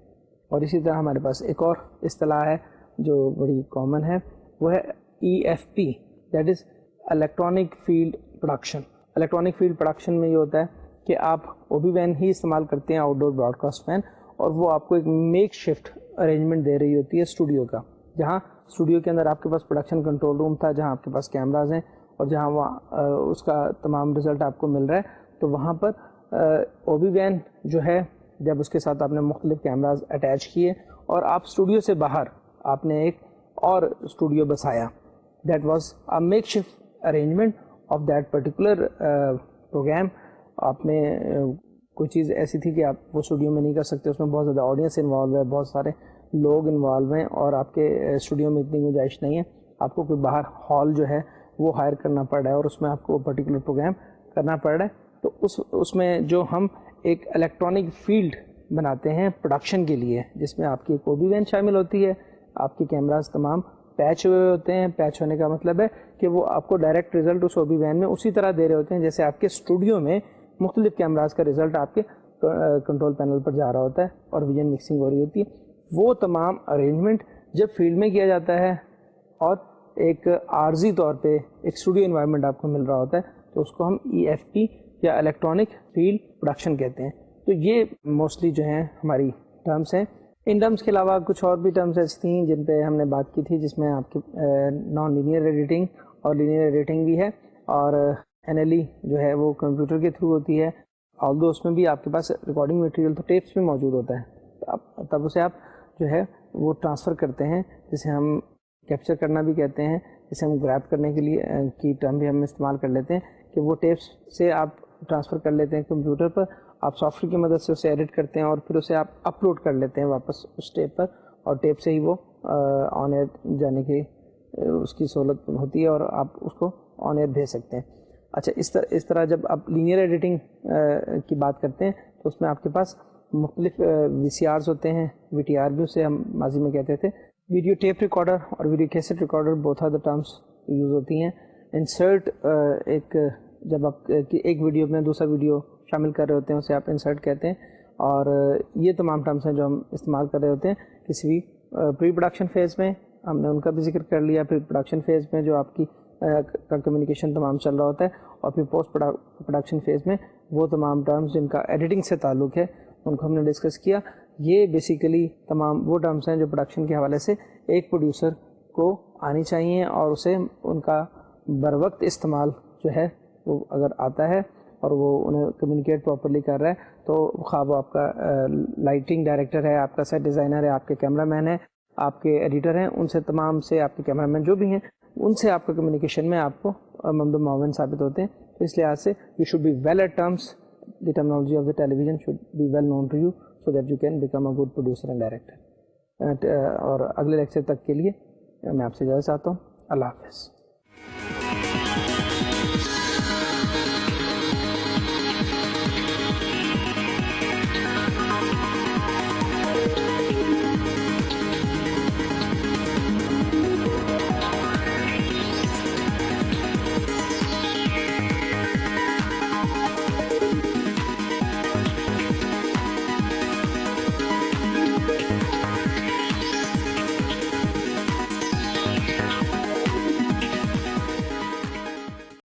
اور اسی طرح ہمارے پاس ایک اور اصطلاح ہے جو بڑی کامن ہے, وہ ہے EFP, that is electronic field production. Electronic field production میں یہ ہوتا ہے کہ آپ OB وین ہی استعمال کرتے ہیں, outdoor broadcast van, اور وہ آپ کو ایک میک شفٹ ارینجمنٹ دے رہی ہوتی ہے اسٹوڈیو کا, جہاں اسٹوڈیو کے اندر آپ کے پاس پروڈکشن کنٹرول روم تھا, جہاں آپ کے پاس کیمراز ہیں, اور جہاں وہاں اس کا تمام رزلٹ آپ کو مل رہا ہے. تو وہاں پر OB وین جو ہے, جب اس کے ساتھ آپ نے مختلف کیمراز اٹیچ کیے اور آپ اسٹوڈیو سے باہر آپ نے ایک اور اسٹوڈیو بسایا, that was a makeshift arrangement of that particular program. آپ نے کوئی چیز ایسی تھی کہ آپ وہ اسٹوڈیو میں نہیں کر سکتے, اس میں بہت زیادہ آڈینس انوالو ہے, بہت سارے لوگ انوالو ہیں, اور آپ کے اسٹوڈیو میں اتنی گنجائش نہیں ہے, آپ کو کوئی باہر ہال جو ہے وہ ہائر کرنا پڑ رہا ہے, اور اس میں آپ کو پرٹیکولر پروگرام کرنا پڑ رہا ہے. تو اس میں جو ہم ایک الیکٹرانک فیلڈ بناتے ہیں پروڈکشن کے لیے, جس میں آپ کی ایک OB وین شامل ہوتی ہے, آپ کے کیمراز تمام پیچ ہوئے ہوتے ہیں. پیچ ہونے کا مطلب ہے کہ وہ آپ کو ڈائریکٹ رزلٹ اس OB وین میں اسی طرح دے رہے ہوتے ہیں جیسے آپ کے اسٹوڈیو میں مختلف کیمراز کا رزلٹ آپ کے کنٹرول پینل پر جا رہا ہوتا ہے اور ویژن مکسنگ ہو رہی ہوتی ہے. وہ تمام ارینجمنٹ جب فیلڈ میں کیا جاتا ہے اور ایک عارضی طور پہ ایک اسٹوڈیو انوائرمنٹ آپ کو مل رہا ہوتا ہے, تو اس کو ہم EFP یا الیکٹرانک فیلڈ پروڈکشن کہتے ہیں. تو یہ موسٹلی جو ہیں ہماری ٹرمس ہیں. ان ٹرمس کے علاوہ کچھ اور بھی ٹرمس ایسی تھیں جن پہ ہم نے بات کی تھی, جس میں آپ کی نان لینئر ایڈیٹنگ اور لینئر ایڈیٹنگ بھی ہے, اور NLE جو ہے وہ کمپیوٹر کے تھرو ہوتی ہے. آلدو اس میں بھی آپ کے پاس ریکارڈنگ مٹیریل تو ٹیپس میں موجود ہوتا ہے, تب اسے آپ جو ہے وہ ٹرانسفر کرتے ہیں, جسے ہم کیپچر کرنا بھی کہتے ہیں, جسے ہم گریب کرنے کے لیے کی ٹرم بھی ہم استعمال کر لیتے ہیں کہ وہ ٹیپس سے آپ ٹرانسفر کر لیتے ہیں کمپیوٹر پر. آپ سافٹ ویئر کی مدد سے اسے ایڈٹ کرتے ہیں اور پھر اسے آپ اپلوڈ کر لیتے ہیں واپس اس ٹیپ پر, اور ٹیپ سے ہی وہ آن ایئر جانے کی اس کی سہولت ہوتی ہے, اور آپ اس کو آن ایئر بھیج سکتے ہیں. اچھا, اس طرح جب آپ لینئر ایڈیٹنگ کی بات کرتے ہیں تو اس میں آپ کے پاس مختلف VCRs ہوتے ہیں, VTR بھی اسے ہم ماضی میں کہتے تھے. ویڈیو ٹیپ ریکارڈر اور video cassette recorder both are the terms use ہوتی ہیں. انسرٹ ایک جب آپ ایک ویڈیو میں دوسرا ویڈیو شامل کر رہے ہوتے ہیں اسے آپ انسرٹ کہتے ہیں, اور یہ تمام ٹرمس ہیں جو ہم استعمال کر رہے ہوتے ہیں. کسی بھی پری پروڈکشن فیز میں ہم نے ان کا بھی ذکر کر لیا, پھر پروڈکشن فیز میں جو آپ کی کا کمیونیکیشن تمام چل رہا ہوتا ہے, اور پھر پوسٹ پروڈکشن فیز میں وہ تمام ٹرمز جن کا ایڈیٹنگ سے تعلق ہے ان کو ہم نے ڈسکس کیا. یہ بیسیکلی تمام وہ ٹرمز ہیں جو پروڈکشن کے حوالے سے ایک پروڈیوسر کو آنی چاہیے, اور اسے ان کا بروقت استعمال جو ہے وہ اگر آتا ہے اور وہ انہیں کمیونیکیٹ پراپرلی کر رہا ہے, تو خواہ وہ آپ کا لائٹنگ ڈائریکٹر ہے, آپ کا سیٹ ڈیزائنر ہے, آپ کے کیمرہ مین ہے, آپ کے ایڈیٹر ہیں, ان سے تمام سے آپ کے کیمرہ مین جو بھی ہیں ان سے آپ کا کمیونیکیشن میں آپ کو ممد معاون ثابت ہوتے ہیں. تو اس لحاظ سے you should be well at terms, the terminology of the television should be well known to you so that you can become a good producer and director. اور اگلے لیکچر تک کے لیے میں آپ سے اجازت چاہتا ہوں. اللہ حافظ.